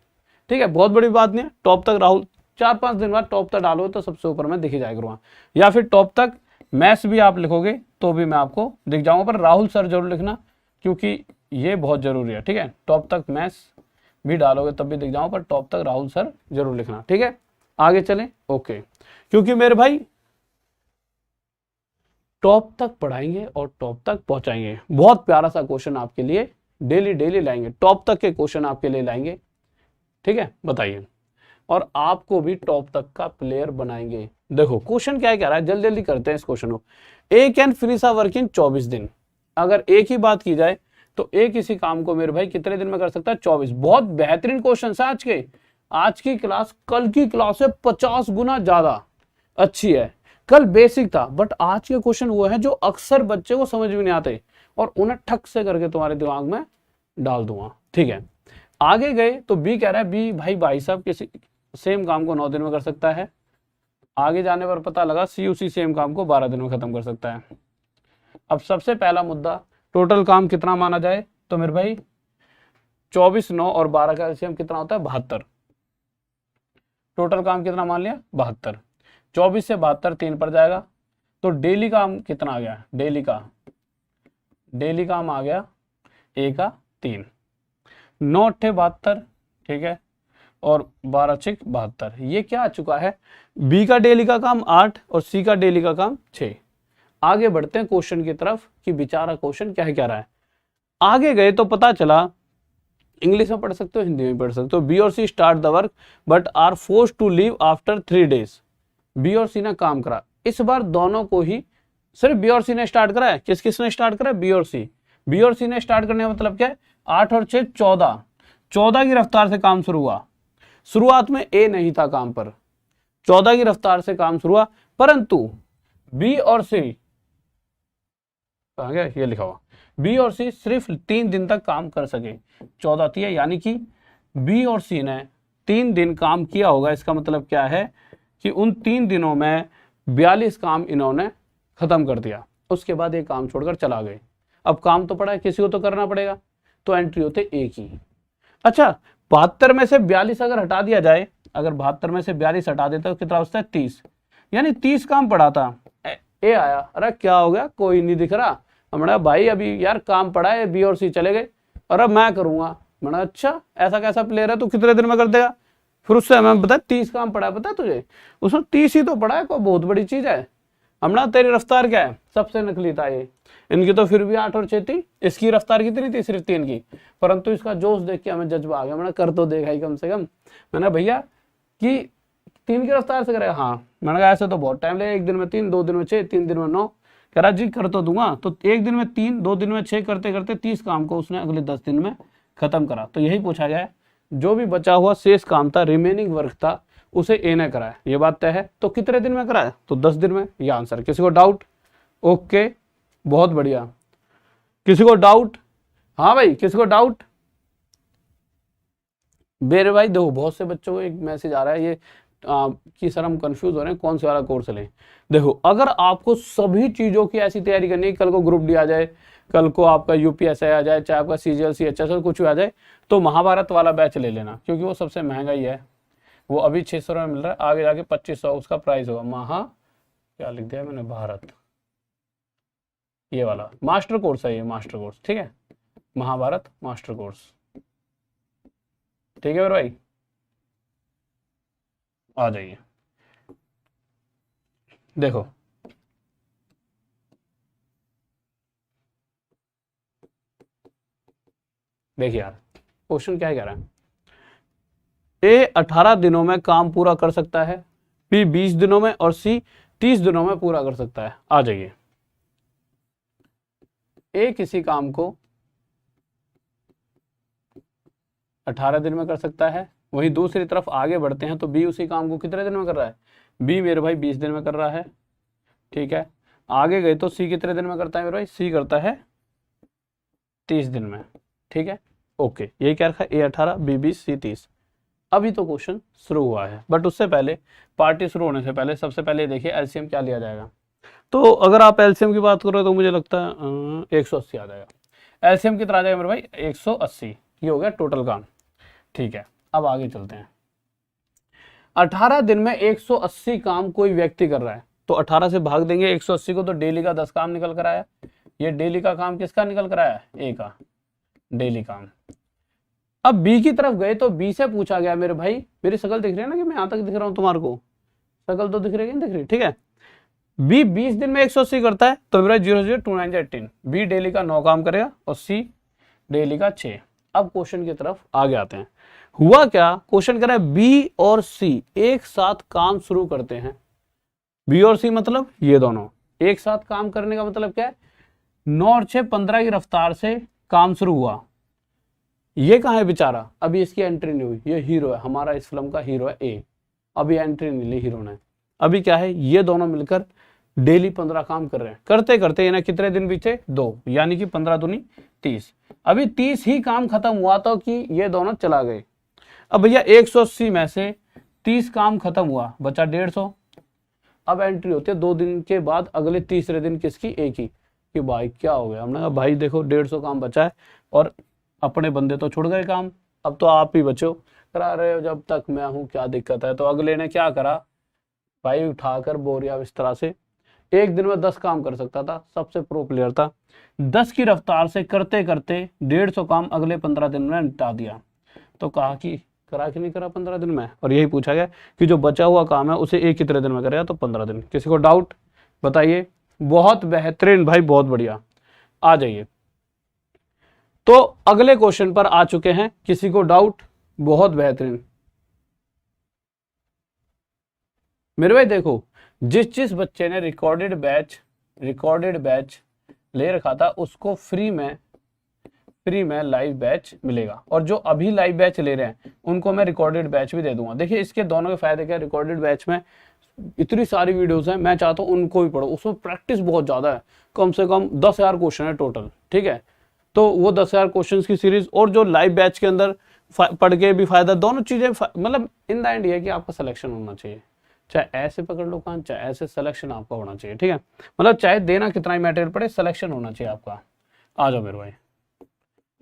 ठीक है, बहुत बड़ी बात नहीं है, टॉप तक राहुल 4-5 दिन बाद टॉप तक डालो तो सबसे ऊपर में दिख जाएगा वहां, या फिर टॉप तक मैथ्स भी आप लिखोगे तो भी मैं आपको दिख जाऊंगा, पर राहुल सर जरूर लिखना क्योंकि ये बहुत जरूरी है। ठीक है, टॉप तक मैथ्स भी डालोगे तब भी दिख जाऊंगा, पर टॉप तक राहुल सर जरूर लिखना। ठीक है, आगे चलें। ओके, क्योंकि मेरे भाई टॉप तक पढ़ाएंगे और टॉप तक पहुंचाएंगे। बहुत प्यारा सा क्वेश्चन आपके लिए डेली लाएंगे, टॉप तक के क्वेश्चन आपके लिए लाएंगे। ठीक है, बताइए, और आपको भी टॉप तक का प्लेयर बनाएंगे। देखो क्वेश्चन क्या कह रहा है, जल्दी जल्दी करते हैं इस क्वेश्चन को। A can finish a work in 24 दिन। अगर एक ही बात की जाए तो एक इसी काम को मेरे भाई कितने दिन में कर सकता है, 24। बहुत बेहतरीन क्वेश्चन है आज की क्लास कल की क्लास से 50 गुना ज्यादा अच्छी है। कल बेसिक था, बट आज के क्वेश्चन वो है जो अक्सर बच्चे को समझ में नहीं आते और उन्हें ठक से करके तुम्हारे दिमाग में डाल दूंगा। ठीक है, आगे गए तो बी कह रहा है, बी भाई साहब किसी सेम काम को 9 दिन में कर सकता है। आगे जाने पर पता लगा सी उसी सेम काम को 12 दिन में खत्म कर सकता है। अब सबसे पहला मुद्दा, टोटल काम कितना माना जाए, तो मेरे भाई 24, 9 और 12 का एलसीएम कितना होता है, 72। टोटल काम कितना मान लिया, 72। 24 से 72 3 पर जाएगा, तो डेली काम कितना आ गया, डेली काम आ गया ए का 3, 9 8 72। ठीक है, और 12 6 72। ये क्या आ चुका है, बी का डेली का काम 8 और सी का डेली का काम 6। आगे बढ़ते हैं क्वेश्चन की तरफ कि बेचारा क्वेश्चन क्या कह रहा है। आगे गए तो पता चला, इंग्लिश में पढ़ सकते हो, हिंदी में पढ़ सकते हो, बी और C start the work but are force to leave after 3 days. B और सी ने काम करा, इस बार दोनों को ही सिर्फ बी और सी ने स्टार्ट करा है। किस किस ने स्टार्ट करा है, बी और सी। बी और सी ने स्टार्ट करने का मतलब क्या है, 8 और 6 14, 14 की रफ्तार से काम शुरू हुआ। शुरुआत में ए नहीं था काम पर, 14 की रफ्तार से काम शुरू हुआ, परंतु बी और सी, कहाँ गया ये लिखा हुआ, बी और सी सिर्फ 3 दिन तक काम कर सके। 14 थी, यानी कि बी और सी ने 3 दिन काम किया होगा। इसका मतलब क्या है कि उन 3 दिनों में 42 काम इन्होंने खत्म कर दिया, उसके बाद ये काम छोड़कर चला गए। अब काम तो पड़ा है, किसी को तो करना पड़ेगा, तो एंट्री होते एक ही। अच्छा, 72 में से 42 अगर हटा दिया जाए, अगर 72 में से 42 हटा देता तो कितना बचता है, 30, यानी 30 काम पड़ा था। ए आया, अरे क्या हो गया, कोई नहीं दिख रहा। हमारा भाई अभी यार काम पड़ा है, बी और सी चले गए और अब मैं करूंगा। मैंने अच्छा ऐसा कैसा प्लेयर है, तू कितने दिन में कर देगा। फिर उससे हमें पता 30 काम पड़ा है, पता है तुझे, उसमें 30 ही तो पड़ा है, कोई बहुत बड़ी चीज है। हमने तेरी रफ्तार क्या है, सबसे नकली था ये, इनकी तो फिर भी 8 और 6 थी, इसकी रफ्तार कितनी थी, सिर्फ 3 की, परंतु इसका जोश देख के हमें जज्बा आ गया। मैंने कर तो देखा ही कम से कम। मैंने भैया कि 3 की रफ्तार से करेगा, हाँ। मैंने कहा ऐसे तो बहुत टाइम लगेगा, 1 दिन में 3, 2 दिन में 6, 3 दिन में 9। कह रहा जी कर तो दूंगा। तो 1 दिन में 3, 2 दिन में 6 करते करते 30 काम को उसने अगले 10 दिन में खत्म करा। तो यही पूछा गया है, जो भी बचा हुआ शेष काम था, रिमेनिंग वर्क था, उसे ए ने कराया, ये बात तय है। तो कितने दिन में कराया, तो 10 दिन में, ये आंसर। किसी को डाउट? ओके, बहुत बढ़िया। किसी को डाउट? हाँ भाई, किसी को डाउट? मेरे भाई देखो, बहुत से बच्चों को एक मैसेज आ रहा है ये कि सर हम कंफ्यूज हो रहे हैं कौन से वाला कोर्स लें। देखो, अगर आपको सभी चीजों की ऐसी तैयारी करनी है, कल को ग्रुप डी आ जाए, कल को आपका यूपीएसआई आ जाए, चाहे आपका सीजीएल सीएचएसएल कुछ भी आ जाए, तो महाभारत वाला बैच ले लेना, क्योंकि वो सबसे महंगा ही है। वो अभी 600 में मिल रहा है, आगे जाके 2500 उसका प्राइस होगा। क्या लिख दिया मैंने, भारत, ये वाला मास्टर कोर्स है, ये मास्टर कोर्स। ठीक है, महाभारत मास्टर कोर्स। ठीक है मेरे भाई, आ जाइए। देखो देखिए यार क्वेश्चन क्या कह रहा है, ए 18 दिनों में काम पूरा कर सकता है, बी 20 दिनों में और सी 30 दिनों में पूरा कर सकता है। आ जाइए, ए किसी काम को 18 दिन में कर सकता है, वहीं दूसरी तरफ आगे बढ़ते हैं तो बी उसी काम को कितने दिन में कर रहा है, बी मेरे भाई 20 दिन में कर रहा है। ठीक है, आगे गए तो सी कितने दिन में करता है मेरे भाई, सी करता है 30 दिन में। ठीक है, ओके, यही क्या रखा, ए 18 बी 20 सी 30। अभी तो क्वेश्चन शुरू हुआ है, बट उससे पहले, पार्टी शुरू होने से पहले सबसे पहले देखिए एलसीएम क्या लिया जाएगा। तो अगर आप एलसीएम की बात करो तो मुझे लगता है 180 आ जाएगा। एलसीएम कितना आ जाएगा मेरे भाई, 180। ये हो गया टोटल काम। ठीक है, अब आगे चलते हैं। 18 दिन में 180 काम कोई व्यक्ति कर रहा है, तो 18 से भाग देंगे 180 को, तो डेली का 10 काम निकल कर आया। ये डेली का काम किसका निकल कर आया, ए का डेली काम। अब बी की तरफ गए तो बी से पूछा गया मेरे भाई, मेरी शकल दिख रही है ना कि मैं यहां तक दिख रहा हूं तुम्हारे को, शकल तो दिख रही है कि नहीं दिख रही। ठीक है, बी 20 दिन में 180 करता है, तो मेरा 0 0 2 9 18, बी डेली का 9 काम करेगा और सी डेली का 6। अब क्वेश्चन की तरफ आगे आते हैं। हुआ क्या, क्वेश्चन कह रहा है बी और सी एक साथ काम शुरू करते हैं। बी और सी मतलब ये दोनों एक साथ काम करने का मतलब क्या है, 9 और 6 15 की रफ्तार से काम शुरू हुआ। ये कहाँ है बेचारा, अभी इसकी एंट्री नहीं हुई, ये हीरो है हमारा, इस फिल्म का हीरो है ए, अभी एंट्री नहीं ली हीरो ने। अभी क्या है, ये दोनों मिलकर डेली 15 काम कर रहे हैं, करते करते इन्हें कितने दिन बीते, 2, यानी कि 15 दूनी 30। अभी 30 ही काम खत्म हुआ तो कि ये दोनों चला गए। अब भैया 180 में से 30 काम खत्म हुआ, बचा 150। अब एंट्री होती है 2 दिन के बाद, अगले तीसरे दिन किसकी, ए की, कि भाई क्या हो गया। हमने कहा भाई देखो 150 काम बचा है और अपने बंदे तो छुड़ गए काम, अब तो आप ही बचो, करा रहे हो जब तक मैं हूं, क्या दिक्कत है। तो अगले ने क्या करा भाई, उठाकर बोरिया इस तरह से, एक दिन में 10 काम कर सकता था, सबसे प्रो प्लेयर था। 10 की रफ्तार से करते करते 150 काम अगले 15 दिन में निपटा दिया। तो कहा कि करा कि नहीं करा 15 दिन में, और यही पूछा गया कि जो बचा हुआ काम है उसे एक कितने दिन में करेगा, तो 15 दिन। किसी को डाउट बताइए, बहुत बेहतरीन भाई, बहुत बढ़िया। आ जाइए, तो अगले क्वेश्चन पर आ चुके हैं। किसी को डाउट, बहुत बेहतरीन मेरे भाई। देखो, जिस बच्चे ने रिकॉर्डेड बैच ले रखा था उसको फ्री में लाइव बैच मिलेगा, और जो अभी लाइव बैच ले रहे हैं उनको मैं रिकॉर्डेड बैच भी दे दूंगा। देखिए इसके दोनों के फायदे क्या, रिकॉर्डेड बैच में इतनी सारी वीडियोस हैं, मैं चाहता हूँ उनको भी पढ़ो, उसमें प्रैक्टिस बहुत ज़्यादा है, कम से कम 10,000 क्वेश्चन है टोटल। ठीक है, तो वो 10,000 क्वेश्चन की सीरीज, और जो लाइव बैच के अंदर पढ़ के भी फायदा, दोनों चीज़ें मतलब इन द एंड ये है कि आपका सिलेक्शन होना चाहिए, चाहे ऐसे पकड़ लो कान, चाहे ऐसे, सिलेक्शन आपका होना चाहिए। ठीक है, मतलब चाहे देना कितना ही मटेरियल पड़े, सिलेक्शन होना चाहिए आपका। आ जाओ मेरे भाई,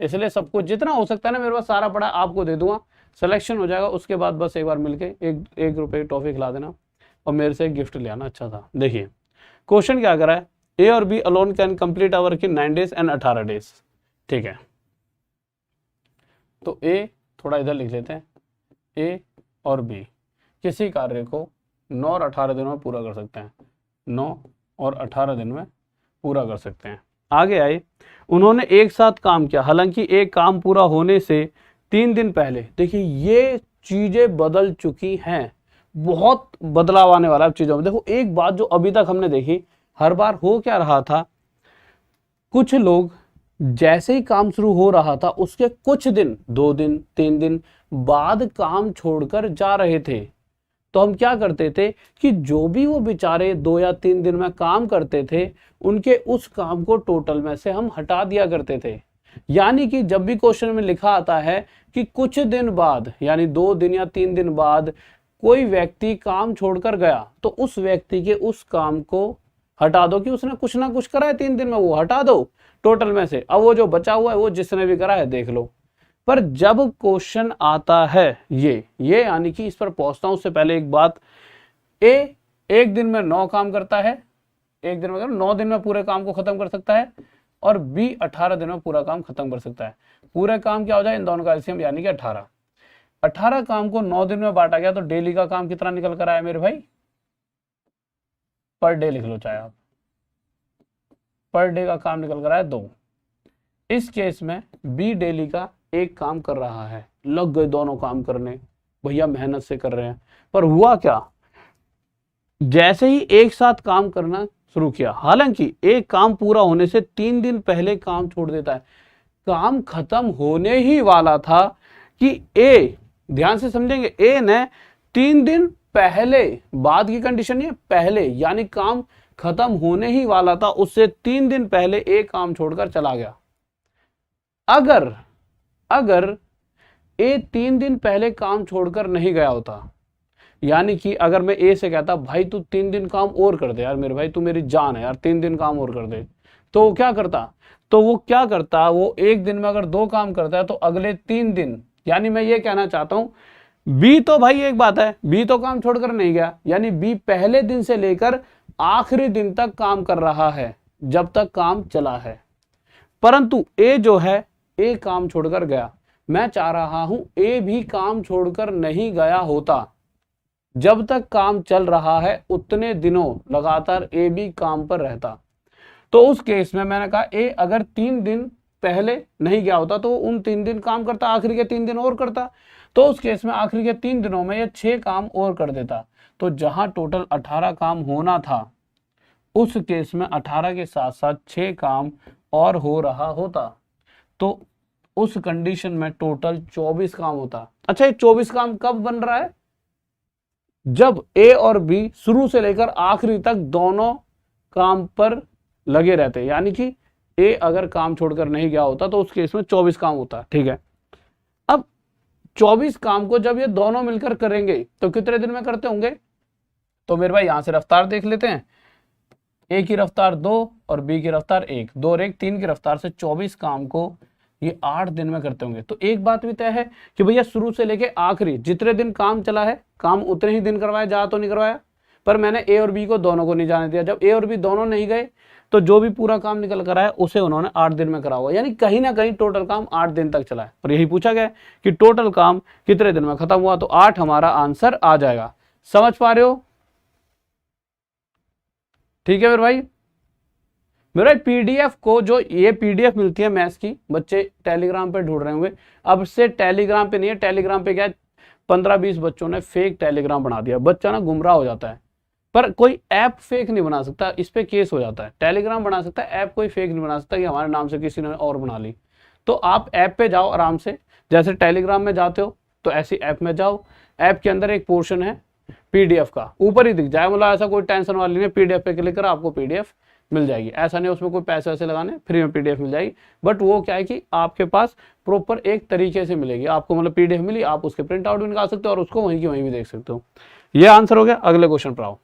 इसलिए सब कुछ जितना हो सकता है ना मेरे पास सारा पड़ा आपको दे दूंगा, सिलेक्शन हो जाएगा। उसके बाद बस एक बार मिलके एक रुपए की टॉफी खिला देना और मेरे से एक गिफ्ट ले आना अच्छा था। देखिए क्वेश्चन क्या कर रहा है, ए और B alone can complete our की 9 days एंड 18 days। ठीक है, तो ए थोड़ा इधर लिख लेते हैं, ए और बी किसी कार्य को 9 और 18 दिनों में पूरा कर सकते हैं, 9 और 18 दिन में पूरा कर सकते हैं। आगे आए, उन्होंने एक साथ काम किया, हालांकि एक काम पूरा होने से 3 दिन पहले। देखिए ये चीजें बदल चुकी हैं, बहुत बदलाव आने वाला है चीजों में। देखो एक बात जो अभी तक हमने देखी, हर बार हो क्या रहा था, कुछ लोग जैसे ही काम शुरू हो रहा था उसके कुछ दिन, 2 दिन 3 दिन बाद काम छोड़कर जा रहे थे। तो हम क्या करते थे कि जो भी वो बेचारे 2 या 3 दिन में काम करते थे, उनके उस काम को टोटल में से हम हटा दिया करते थे। यानी कि जब भी क्वेश्चन में लिखा आता है कि कुछ दिन बाद, यानी 2 दिन या 3 दिन बाद कोई व्यक्ति काम छोड़कर गया, तो उस व्यक्ति के उस काम को हटा दो, कि उसने कुछ ना कुछ करा है 3 दिन में, वो हटा दो टोटल में से। अब वो जो बचा हुआ है वो जिसने भी करा है देख लो। पर जब क्वेश्चन आता है ये यानी कि इस पर पहुंचता हूं उससे पहले एक बात, ए एक दिन में 9 काम करता है, एक दिन में 9 दिन में पूरे काम को खत्म कर सकता है, और बी 18 दिन में पूरा काम खत्म कर सकता है। पूरे काम क्या हो जाए, इन दोनों का एलसीएम यानी कि 18 काम को 9 दिन में बांटा गया, तो डेली का काम कितना निकल कर आया मेरे भाई, पर डे लिख लो चाहे आप, पर डे का काम निकल कर आया 2। इस केस में बी डेली का एक काम कर रहा है, लग गए दोनों काम करने, भैया मेहनत से कर रहे हैं, पर हुआ क्या, जैसे ही एक साथ काम करना शुरू किया, हालांकि एक काम पूरा होने से 3 दिन पहले काम छोड़ देता है, काम खत्म होने ही वाला था कि ए, ध्यान से समझेंगे, ए ने 3 दिन पहले, बाद की कंडीशन ये पहले, यानी काम खत्म होने ही वाला था, उससे 3 दिन पहले ए काम छोड़कर चला गया। अगर ए 3 दिन पहले काम छोड़कर नहीं गया होता, यानी कि अगर मैं ए से कहता भाई तू 3 दिन काम और कर दे यार, मेरे भाई तू मेरी जान है यार, 3 दिन काम और कर दे, तो वो क्या करता, वो एक दिन में अगर 2 काम करता है तो अगले 3 दिन, यानी मैं ये कहना चाहता हूं बी तो भाई एक बात है, बी तो काम छोड़कर नहीं गया, यानी बी पहले दिन से लेकर आखिरी दिन तक काम कर रहा है जब तक काम चला है, परंतु ए जो है, ए काम छोड़कर गया। मैं चाह रहा हूं ए भी काम छोड़कर नहीं गया होता, जब तक काम चल रहा है उतने दिनों लगातार ए भी काम पर रहता। तो उस केस में मैंने कहा ए अगर 3 दिन पहले नहीं गया होता तो उन 3 दिन काम करता, आखिरी के 3 दिन और करता, तो उस केस में आखिरी के 3 दिनों में ये 6 काम और कर देता। तो जहां टोटल 18 काम होना था, उस केस में 18 के साथ साथ 6 काम और हो रहा होता, तो उस कंडीशन में टोटल 24 काम होता। अच्छा, ये 24 काम कब बन रहा है, जब ए और बी शुरू से लेकर आखिरी तक दोनों काम पर लगे रहते, यानी कि ए अगर काम छोड़कर नहीं गया होता तो उस केस में 24 काम होता। ठीक है, अब 24 काम को जब ये दोनों मिलकर करेंगे तो कितने दिन में करते होंगे, तो मेरे भाई यहां से रफ्तार देख लेते हैं, ए की रफ्तार 2 और बी की रफ्तार 1, 2 और 1 3 की रफ्तार से 24 काम को ये 8 दिन में करते होंगे। तो एक बात भी तय है कि भैया शुरू से लेके आखिरी जितने दिन काम चला है, काम उतने ही दिन करवाया, जा तो नहीं करवाया, पर मैंने ए और बी को दोनों को नहीं जाने दिया। जब ए और बी दोनों नहीं गए तो जो भी पूरा काम निकल कर आया उसे उन्होंने 8 दिन में करा हुआ, यानी कहीं ना कहीं टोटल काम 8 दिन तक चला है। और यही पूछा गया कि टोटल काम कितने दिन में खत्म हुआ, तो 8 हमारा आंसर आ जाएगा। समझ पा रहे हो? ठीक है मेरे भाई पीडीएफ को, जो ये पीडीएफ मिलती है मैथ्स की, बच्चे टेलीग्राम पे ढूंढ रहे होंगे, अब से टेलीग्राम पे नहीं है, टेलीग्राम पे क्या है 15-20 बच्चों ने फेक टेलीग्राम बना दिया, बच्चा ना गुमराह हो जाता है, पर कोई ऐप फेक नहीं बना सकता, इस पे केस हो जाता है। टेलीग्राम बना सकता है, ऐप कोई फेक नहीं बना सकता कि हमारे नाम से किसी ने और बना ली। तो आप ऐप पे जाओ आराम से, जैसे टेलीग्राम में जाते हो तो ऐसी ऐप में जाओ, ऐप के अंदर एक पोर्शन है पीडीएफ का, ऊपर ही दिख जाए, मतलब ऐसा कोई टेंशन वाली नहीं, पीडीएफ पे क्लिक करो आपको पीडीएफ मिल जाएगी, ऐसा नहीं उसमें कोई पैसे वैसे लगाने, फ्री में पीडीएफ मिल जाएगी। बट वो क्या है कि आपके पास प्रॉपर एक तरीके से मिलेगी आपको, मतलब पीडीएफ मिली, आप उसके प्रिंट आउट भी निकाल सकते हो और उसको वहीं की वहीं भी देख सकते हो। ये आंसर हो गया। अगले क्वेश्चन पर आओ।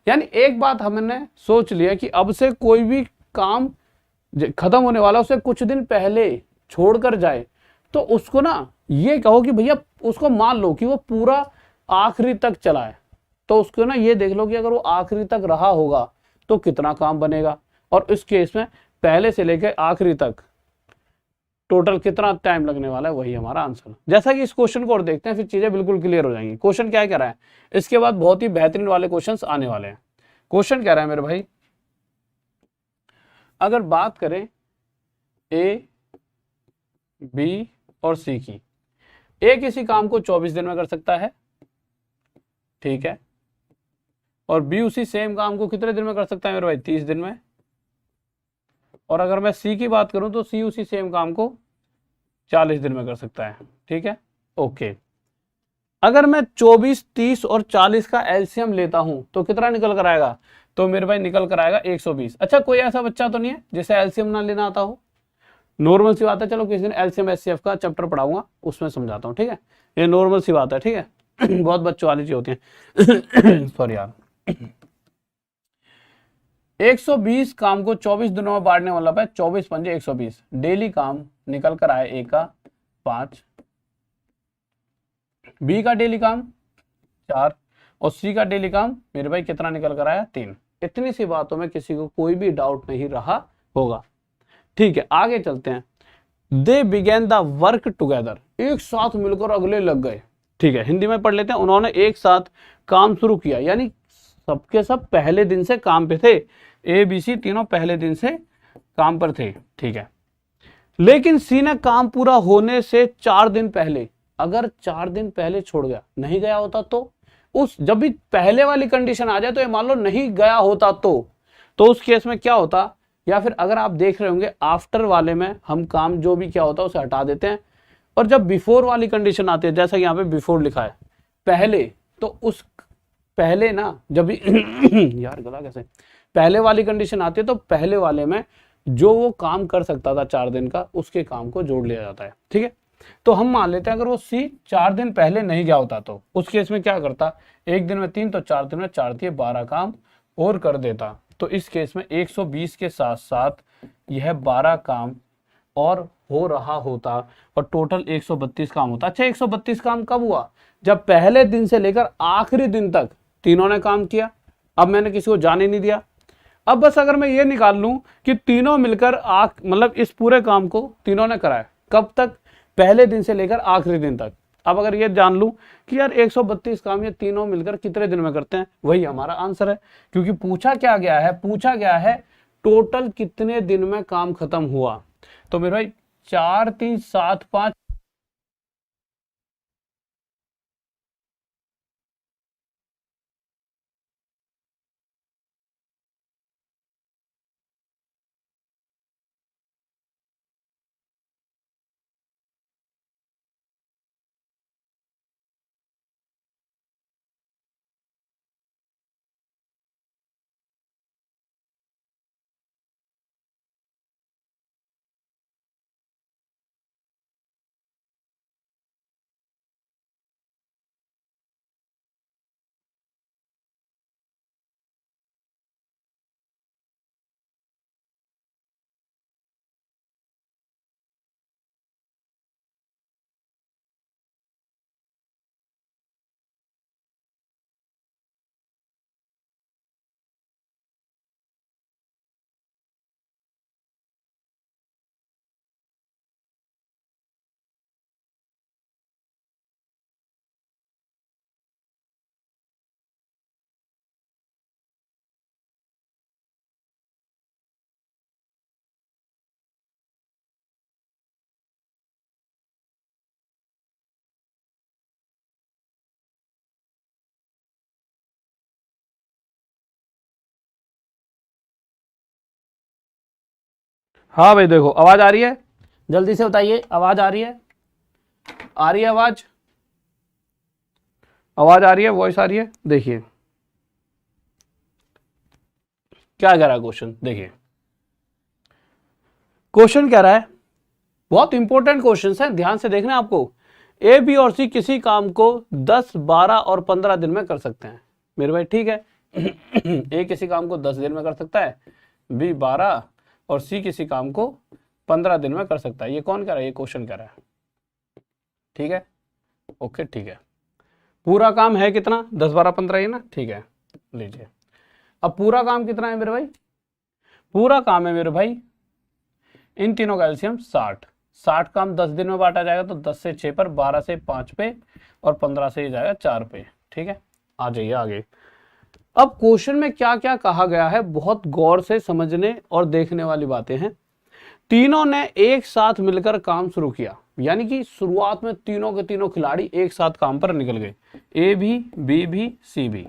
यानी एक बात हमने सोच लिया कि अब से कोई भी काम खत्म होने वाला उसे कुछ दिन पहले छोड़कर जाए तो उसको ना ये कहो कि भैया, उसको मान लो कि वो पूरा आखिरी तक चला है, तो उसको ना ये देख लो कि अगर वो आखिरी तक रहा होगा तो कितना काम बनेगा, और इस केस में पहले से लेकर आखिरी तक टोटल कितना टाइम लगने वाला है, वही हमारा आंसर। जैसा कि इस क्वेश्चन को और देखते हैं, फिर चीजें बिल्कुल क्लियर हो जाएंगी। क्वेश्चन क्या कह रहा है, इसके बाद बहुत ही बेहतरीन वाले क्वेश्चंस आने वाले हैं। क्वेश्चन कह रहा है मेरे भाई, अगर बात करें ए, बी और सी की, ए किसी काम को 24 दिन में कर सकता है, ठीक है, और बी उसी सेम काम को कितने दिन में कर सकता है मेरे भाई, 30 दिन में। और अगर मैं सी की बात करूं तो सी उसी सेम काम को 40 दिन में कर सकता है, ठीक है, ओके। अगर मैं 24, 30 और 40 का एलसीएम लेता हूं तो कितना निकल कर आएगा, तो मेरे भाई निकल कर आएगा 120। अच्छा, कोई ऐसा बच्चा तो नहीं है जिसे एलसीएम ना लेना आता हो, नॉर्मल सी बात है, चलो किसी दिन एलसीएम एचसीएफ का चैप्टर पढ़ाऊंगा, उसमें समझाता हूँ, ठीक है, ये नॉर्मल सी बात है, ठीक है बहुत बच्चों वाली चीज होती है सॉरी यार। 120 काम को 24 दिनों में बांटने वाला है, 24 पंजे 120, डेली काम निकल कर आए ए का 5, बी का डेली काम 4 और सी का डेली काम मेरे भाई कितना निकल कर आया, 3। इतनी सी बातों में किसी को कोई भी डाउट नहीं रहा होगा, ठीक है। आगे चलते हैं। दे बिगेन द वर्क टुगेदर, एक साथ मिलकर अगले लग गए, ठीक है, हिंदी में पढ़ लेते हैं। उन्होंने एक साथ काम शुरू किया, यानी सबके सब पहले दिन से काम पे थे, ए बी सी तीनों पहले दिन से काम पर थे, ठीक है। लेकिन सी ने काम पूरा होने से 4 दिन पहले, अगर 4 दिन पहले छोड़ गया, नहीं गया होता तो उस जब भी पहले वाली कंडीशन आ जाए तो ये मान लो नहीं गया होता तो उस केस में क्या होता, या फिर अगर आप देख रहे होंगे आफ्टर वाले में हम काम जो भी क्या होता है उसे हटा देते हैं, और जब बिफोर वाली कंडीशन आती है, जैसा कि यहाँ पे बिफोर लिखा है पहले, तो उस पहले ना जब भी यार गला कैसे, पहले वाली कंडीशन आती है तो पहले वाले में जो वो काम कर सकता था 4 दिन का, उसके काम को जोड़ लिया जाता है। ठीक है, तो हम मान लेते हैं अगर वो सी 4 दिन पहले नहीं गया होता तो उस केस में क्या करता, 1 दिन में 3 तो 4 दिन में 4 दिए 12 काम और कर देता। तो इस केस में 120 के साथ साथ यह 12 काम और हो रहा होता और टोटल 132 काम होता। अच्छा, 132 काम कब हुआ, जब पहले दिन से लेकर आखिरी दिन तक तीनों ने काम किया। अब मैंने किसी को जाने नहीं दिया। अब बस अगर मैं ये निकाल लूं कि तीनों मिलकर मतलब इस पूरे काम को तीनों ने कराया, कब तक, पहले दिन से लेकर आखिरी दिन तक। अब अगर ये जान लूं कि यार 132 काम ये तीनों मिलकर कितने दिन में करते हैं, वही हमारा आंसर है। क्योंकि पूछा क्या गया है, पूछा गया है टोटल कितने दिन में काम खत्म हुआ। तो मेरे भाई 4 3 7 5, हाँ भाई देखो आवाज आ रही है, जल्दी से बताइए आवाज आ रही है, आ रही है आवाज, आवाज आ रही है, वॉइस आ रही है। देखिए क्या कह रहा है क्वेश्चन, देखिए क्वेश्चन कह रहा है, बहुत इंपॉर्टेंट क्वेश्चन है, ध्यान से देखना आपको। ए बी और सी किसी काम को 10 12 और 15 दिन में कर सकते हैं। मेरे भाई ठीक है ए किसी काम को 10 दिन में कर सकता है, बी 12 और सी किसी काम को 15 दिन में कर सकता है। ये कौन कह रहा है, ये क्वेश्चन कह रहा है। ठीक है, ओके ठीक है। पूरा काम है कितना, 10 12 15 ही ना, ठीक है लीजिए। अब पूरा काम कितना है मेरे भाई, पूरा काम है मेरे भाई इन तीनों का एलसीएम 60। 60 काम 10 दिन में बांटा जाएगा तो 10 से 6 पर, 12 से 5 पे और 15 से ही जाएगा 4 पे। ठीक है, आ जाइए आगे। अब क्वेश्चन में क्या क्या कहा गया है बहुत गौर से समझने और देखने वाली बातें हैं। तीनों ने एक साथ मिलकर काम शुरू किया, यानी कि शुरुआत में तीनों के तीनों खिलाड़ी एक साथ काम पर निकल गए, ए भी, बी भी, सी भी,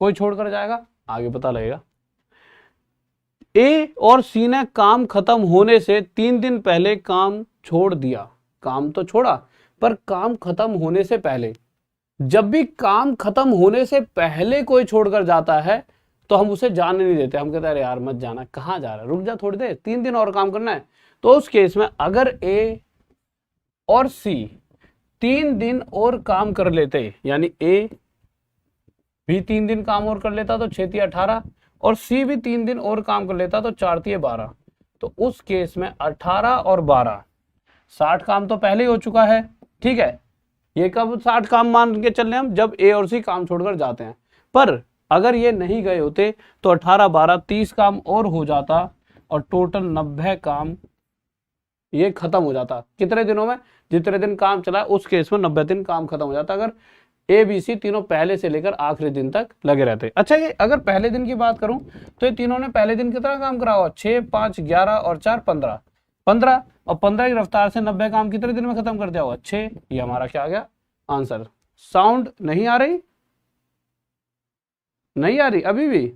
कोई छोड़कर जाएगा, आगे पता लगेगा। ए और सी ने काम खत्म होने से 3 दिन पहले काम छोड़ दिया। काम तो छोड़ा पर काम खत्म होने से पहले, जब भी काम खत्म होने से पहले कोई छोड़कर जाता है तो हम उसे जाने नहीं देते, हम कहते हैं यार मत जाना, कहाँ जा रहा है, रुक जा थोड़ी देर, 3 दिन और काम करना है। तो उस केस में अगर ए और सी 3 दिन और काम कर लेते, यानी ए भी 3 दिन काम और कर लेता तो 6 18, और सी भी 3 दिन और काम कर लेता तो 4 12। तो उस केस में 18 और 12 60 काम तो पहले ही हो चुका है। ठीक है, ये कब 60 काम मान के चल रहे हैं हम, जब ए और सी काम छोड़कर जाते हैं। पर अगर ये नहीं गए होते तो 18 12 30 काम और हो जाता और टोटल 90 काम ये खत्म हो जाता। कितने दिनों में, जितने दिन काम चला उस केस में 90 दिन काम खत्म हो जाता, अगर ए बी सी तीनों पहले से लेकर आखिरी दिन तक लगे रहते। अच्छा, ये अगर पहले दिन की बात करूं तो ये तीनों ने पहले दिन कितना काम करा हुआ, 6 5 11 और 4 15, 15, और 15 की रफ्तार से 90 काम कितने दिन में खत्म कर दिया होगा? 6। ये हमारा क्या आ गया आंसर। साउंड नहीं आ रही? नहीं आ रही अभी भी?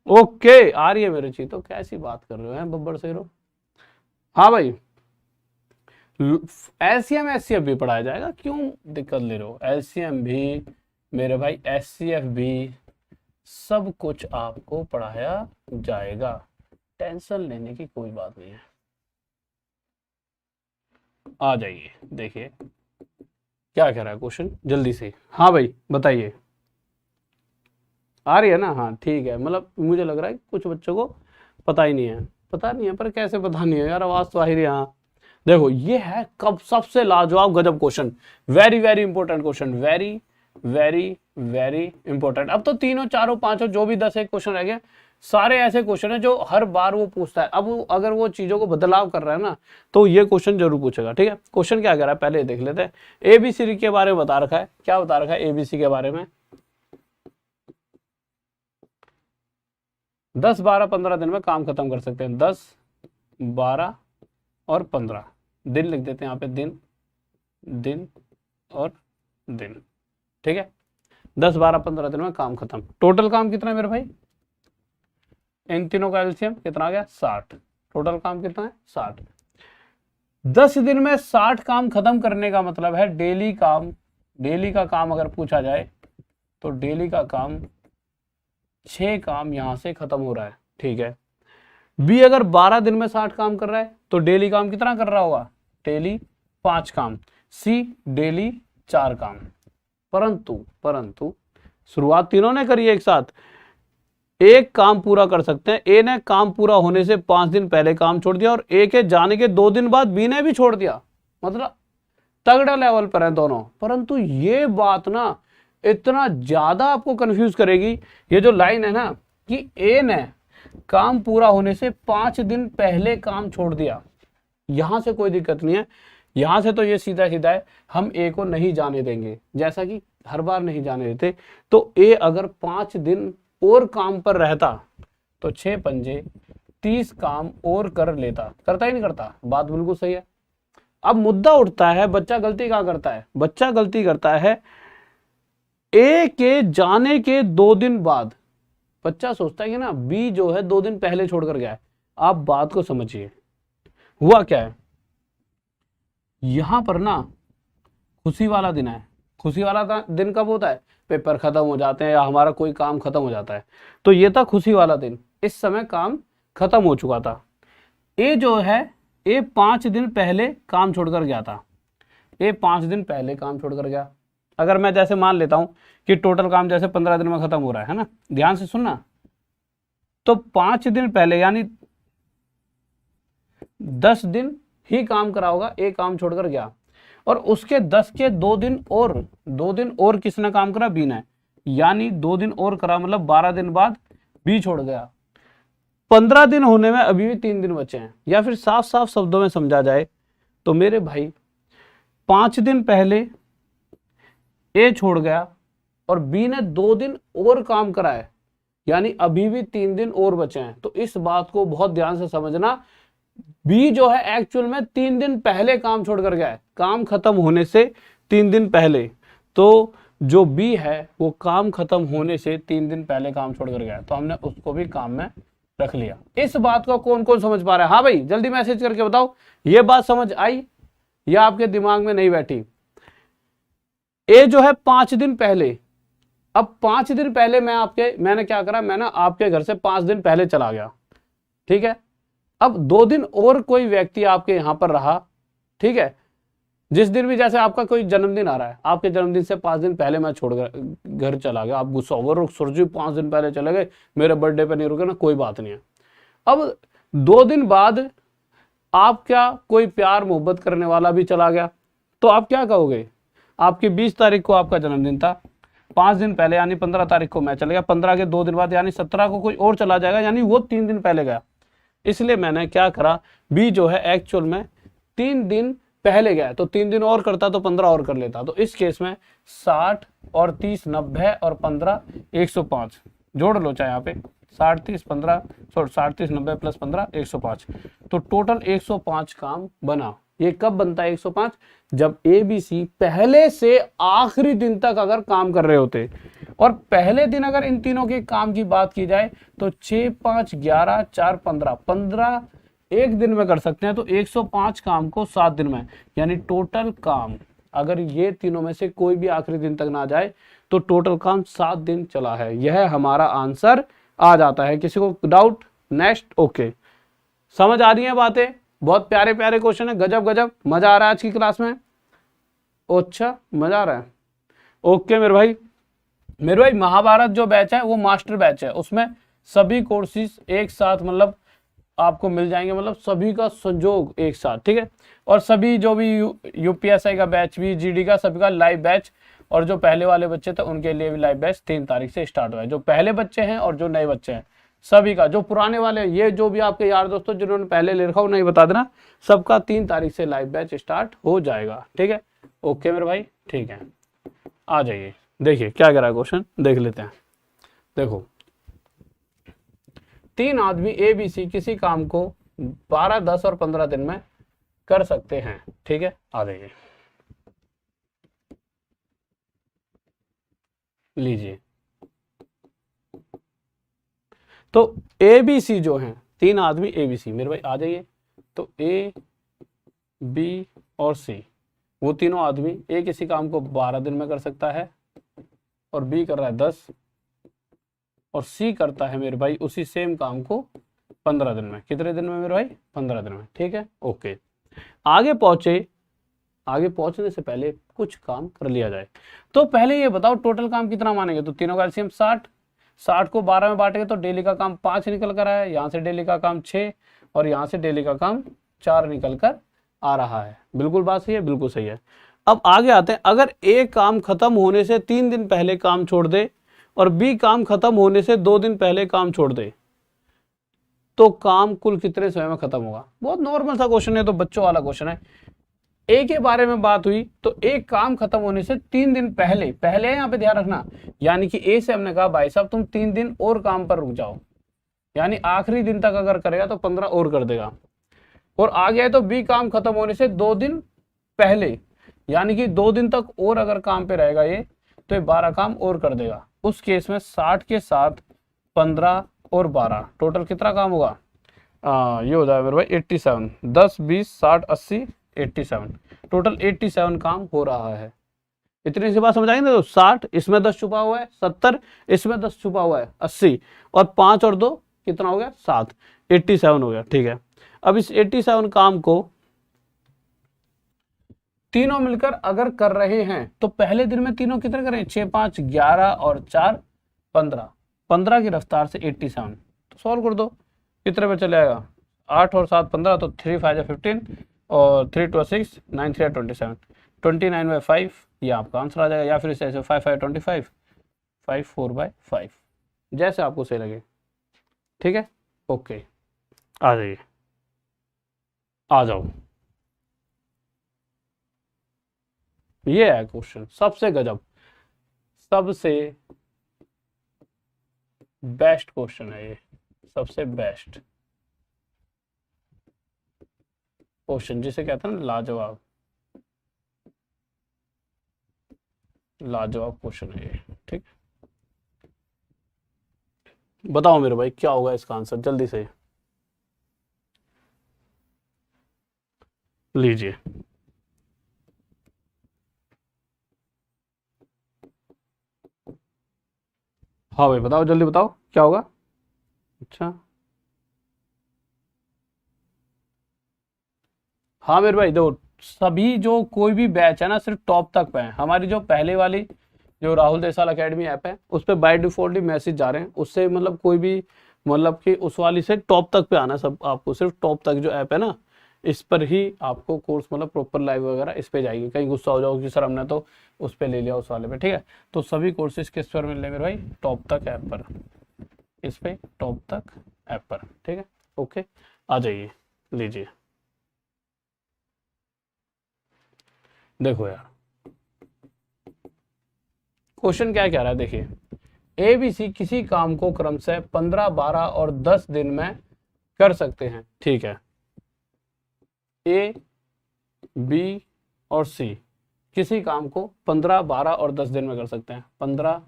ओके आ रही है मेरी चीज। तो कैसी बात कर रहे हो हैं बब्बर शेरो? हाँ भाई, एलसीएम एचसीएफ भी पढ़ाया जाएगा, क्यों दिक्कत ले रहे हो? एलसीएम भी मेरे भाई, एचसीएफ भी, सब कुछ आपको पढ़ाया जाएगा, टेंशन लेने की कोई बात नहीं है। आ जाइए देखिए क्या कह रहा है क्वेश्चन जल्दी से। हाँ भाई बताइए, आ रही है ना? हाँ ठीक है, मतलब मुझे लग रहा है कुछ बच्चों को पता ही नहीं है। पता नहीं है पर कैसे पता नहीं है यार, आवाज तो आ ही रही है। हाँ देखो ये है कब सबसे लाजवाब गजब question, very very important question, very very very important. अब तो तीनों चारों पांचों जो भी 10 एक क्वेश्चन रह गए, सारे ऐसे क्वेश्चन है जो हर बार वो पूछता है। अब अगर वो चीजों को बदलाव कर रहा है ना, तो ये क्वेश्चन जरूर पूछेगा। ठीक है, क्वेश्चन क्या कह रहा है पहले देख लेते हैं। एबीसी के बारे में बता रखा है। क्या बता रखा है एबीसी के बारे में? 10, 12, 15 दिन में काम खत्म कर सकते हैं। 10, 12 और 15 दिन लिख देते हैं यहाँ पे, दिन, दिन और दिन। ठीक है, 10, 12, 15 दिन में काम खत्म। टोटल काम कितना है मेरे भाई? इन तीनों का एलसीएम कितना आ गया? 60। टोटल काम कितना है? 60। 10 दिन में 60 काम खत्म करने का मतलब है डेली काम, डेली का काम अगर पूछा जाए तो डेली का काम 6 काम यहां से खत्म हो रहा है। ठीक है, बी अगर 12 दिन में 60 काम कर रहा है तो डेली काम कितना कर रहा होगा? डेली 5 काम। सी डेली 4 काम। परंतु शुरुआत तीनों ने करी है एक साथ, एक काम पूरा कर सकते हैं। ए ने काम पूरा होने से 5 दिन पहले काम छोड़ दिया, और ए के जाने के 2 दिन बाद बी ने भी छोड़ दिया। मतलब तगड़ा लेवल पर है दोनों। परंतु ये बात ना इतना ज्यादा आपको कंफ्यूज करेगी, ये जो लाइन है ना कि ए ने काम पूरा होने से 5 दिन पहले काम छोड़ दिया, यहां से कोई दिक्कत नहीं है। यहां से तो ये सीधा सीधा है, हम ए को नहीं जाने देंगे, जैसा कि हर बार नहीं जाने देते। तो ए अगर 5 दिन और काम पर रहता तो 6 पंजे 30 काम और कर लेता। करता ही नहीं करता? बात बिल्कुल सही है। अब मुद्दा उठता है, बच्चा गलती कहां करता है? बच्चा गलती करता है ए के जाने के 2 दिन बाद। बच्चा सोचता है कि ना बी जो है 2 दिन पहले छोड़कर गया है। आप बात को समझिए, हुआ क्या है यहां पर ना, खुशी वाला दिन है। खुशी वाला दिन कब होता है? पेपर खत्म हो जाते हैं या हमारा कोई काम खत्म हो जाता है। तो ये था खुशी वाला दिन, इस समय काम खत्म हो चुका था। ए जो है, ए 5 दिन पहले काम छोड़कर गया था। ए 5 दिन पहले काम छोड़कर गया। अगर मैं जैसे मान लेता हूं कि टोटल काम जैसे 15 दिन में खत्म हो रहा है ना, ध्यान से सुनना, तो 5 दिन पहले यानी 10 दिन ही काम करा होगा, ए काम छोड़कर गया। और उसके 10 के 2 दिन और, 2 दिन और किसने काम करा? बी ने। यानी 2 दिन और करा, मतलब 12 दिन बाद बी छोड़ गया। 15 दिन होने में अभी भी 3 दिन बचे हैं। या फिर साफ साफ शब्दों में समझा जाए तो मेरे भाई 5 दिन पहले ए छोड़ गया और बी ने 2 दिन और काम करा है, यानी अभी भी 3 दिन और बचे हैं। तो इस बात को बहुत ध्यान से समझना, बी जो है एक्चुअल में 3 दिन पहले काम छोड़कर गया है, काम खत्म होने से 3 दिन पहले। तो जो बी है वो काम खत्म होने से 3 दिन पहले काम छोड़कर गया है, तो हमने उसको भी काम में रख लिया। इस बात को कौन कौन समझ पा रहा है? हाँ भाई जल्दी मैसेज करके बताओ, ये बात समझ आई या आपके दिमाग में नहीं बैठी? ए जो है 5 दिन पहले, अब 5 दिन पहले मैंने क्या करा, मैंने आपके घर से 5 दिन पहले चला गया। ठीक है, अब 2 दिन और कोई व्यक्ति आपके यहां पर रहा। ठीक है, जिस दिन भी जैसे आपका कोई जन्मदिन आ रहा है, आपके जन्मदिन से 5 दिन पहले मैं छोड़ घर चला गया। आप गुस्सा हो, सुरजी 5 दिन पहले चले गए, मेरे बर्थडे पे नहीं रुके ना, कोई बात नहीं है। अब 2 दिन बाद आपका कोई प्यार मोहब्बत करने वाला भी चला गया, तो आप क्या कहोगे? आपकी 20 तारीख को आपका जन्मदिन था, 5 दिन पहले यानी 15 तारीख को मैं चला गया, 15 के 2 दिन बाद यानी 17 को कोई और चला जाएगा, यानी वो 3 दिन पहले गया। इसलिए मैंने क्या करा, बी जो है एक्चुअल में 3 दिन पहले गया, तो 3 दिन और करता तो 15 और कर लेता। तो इस केस में 60 और 30 90 और 15 105 जोड़ लो चाहे यहाँ पे 60 30 15 60 30 90 प्लस 15 105। तो टोटल 105 काम बना। ये कब बनता है 105? जब ए बी सी पहले से आखिरी दिन तक अगर काम कर रहे होते। और पहले दिन अगर इन तीनों के काम की बात की जाए तो 6 5 11 4 15 एक दिन में कर सकते हैं। तो 105 काम को 7 दिन में, यानी टोटल काम अगर ये तीनों में से कोई भी आखिरी दिन तक ना जाए तो टोटल काम 7 दिन चला है। यह हमारा आंसर आ जाता है। किसी को डाउट? नेक्स्ट। ओके, समझ आ रही है बातें? बहुत प्यारे प्यारे क्वेश्चन है, गजब गजब। मजा आ रहा है आज की क्लास में? अच्छा, मजा आ रहा है। ओके मेरे भाई महाभारत जो बैच है वो मास्टर बैच है। उसमें सभी कोर्सेज एक साथ मतलब आपको मिल जाएंगे, मतलब सभी का संजोग एक साथ, ठीक है। और सभी जो भी यूपीएसआई का बैच भी, जीडी का, सभी का लाइव बैच। और जो पहले वाले बच्चे थे उनके लिए भी लाइव बैच 3 तारीख से स्टार्ट हुआ है। जो पहले बच्चे हैं और जो नए बच्चे हैं सभी का, जो पुराने वाले, ये जो भी आपके यार दोस्तों जिन्होंने पहले ले रखा हो नहीं बता देना, सबका 3 तारीख से लाइव बैच स्टार्ट हो जाएगा, ठीक है। ओके मेरे भाई, ठीक है, आ जाइए। देखिए क्या कह रहा है क्वेश्चन, देख लेते हैं। देखो, 3 आदमी ए बी सी किसी काम को 12 10 और 15 दिन में कर सकते हैं, ठीक है। आ जाइए, लीजिए। तो ए बी सी जो हैं, 3 आदमी ए बी सी, मेरे भाई आ जाइए। तो ए बी और सी, वो तीनों आदमी, ए किसी काम को 12 दिन में कर सकता है और बी कर रहा है 10, और सी करता है मेरे भाई उसी सेम काम को 15 दिन में। कितने दिन में मेरे भाई? 15 दिन में, ठीक है। ओके, आगे पहुंचने से पहले कुछ काम कर लिया जाए। तो पहले ये बताओ टोटल काम कितना मानेंगे? तो तीनों का एलसीएम 60 को 12 में बांटेंगे तो डेली का काम 5 निकल कर आया, यहाँ से डेली का काम 6 और यहाँ से डेली का काम 4 निकल कर आ रहा है। बिल्कुल बात सही है, बिल्कुल सही है। अब आगे आते हैं, अगर ए काम खत्म होने से 3 दिन पहले काम छोड़ दे और बी काम खत्म होने से 2 दिन पहले काम छोड़ दे, तो काम कुल कितने समय में खत्म होगा? बहुत नॉर्मल सा क्वेश्चन है, तो बच्चों वाला क्वेश्चन है। ए के बारे में बात हुई तो एक काम खत्म होने से 3 दिन पहले यहाँ पे ध्यान रखना, यानी कि ए से हमने कहा भाई साहब तुम 3 दिन और काम पर रुक जाओ, यानी आखिरी दिन तक अगर करेगा तो 15 और कर देगा। और आ गया तो बी काम खत्म होने से 2 दिन पहले, यानी कि 2 दिन तक और अगर काम पे रहेगा ये, तो ये 12 काम और कर देगा। उस केस में 60 के साथ 15 और 12 टोटल कितना काम होगा? ये हो जाएगा मेरे भाई 87। 10 20 60 80 87, टोटल 87 काम हो रहा है। इतनी सी बात समझ आएगी ना? तो 60 इसमें 10 छुपा हुआ है, 70 इसमें 10 छुपा हुआ है, 80 और 5 और 2 कितना हो गया? 7, 87 हो गया, ठीक है। अब इस 87 काम को तीनों मिलकर अगर कर रहे हैं तो पहले दिन में तीनों कितने करें? 6 5 11 और 4 15, 15 की रफ्तार से 87। तो सॉल्व कर दो, कितने पे चले आएगा? 8 और 7 15, तो 3 5 15 और 3 2 6 9 3 27, 29/5 ये आपका आंसर आ जाएगा। या फिर इसे 5 5 25 5 4/5, जैसे आपको सही लगे, ठीक है। ओके, आ जाइए, आ जाओ। ये है क्वेश्चन सबसे गजब, सबसे बेस्ट क्वेश्चन है ये, सबसे बेस्ट क्वेश्चन, जिसे कहते हैं ना लाजवाब, लाजवाब क्वेश्चन है ये, ठीक। बताओ मेरे भाई क्या होगा इसका आंसर, जल्दी से लीजिए। हाँ भाई बताओ, जल्दी बताओ क्या होगा। अच्छा, हाँ मेरे भाई देखो, सभी जो कोई भी बैच है ना सिर्फ टॉप तक पे है। हमारी जो पहले वाली जो राहुल देसाल अकेडमी ऐप है उस पर बाय डिफॉल्ट ही मैसेज जा रहे हैं, उससे मतलब कोई भी मतलब कि उस वाली से टॉप तक पे आना सब, आपको सिर्फ टॉप तक जो ऐप है ना इस पर ही आपको कोर्स मतलब प्रॉपर लाइव वगैरह इस पे जाएगी। कहीं गुस्सा हो जाओ कि सर हमने तो उस पर ले लिया उस वाले पे, ठीक है। तो सभी कोर्सेज किस पर मिल रहे मेरे भाई? टॉप तक ऐप पर, इस पे टॉप तक ऐप पर, ठीक है। ओके, आ जाइए, लीजिए। देखो यार क्वेश्चन क्या कह रहा है, देखिए ए बी सी किसी काम को क्रमशः 15, 12 और 10 दिन में कर सकते हैं। ठीक है, ए बी और सी किसी काम को 15, 12 और 10 दिन में कर सकते हैं। 15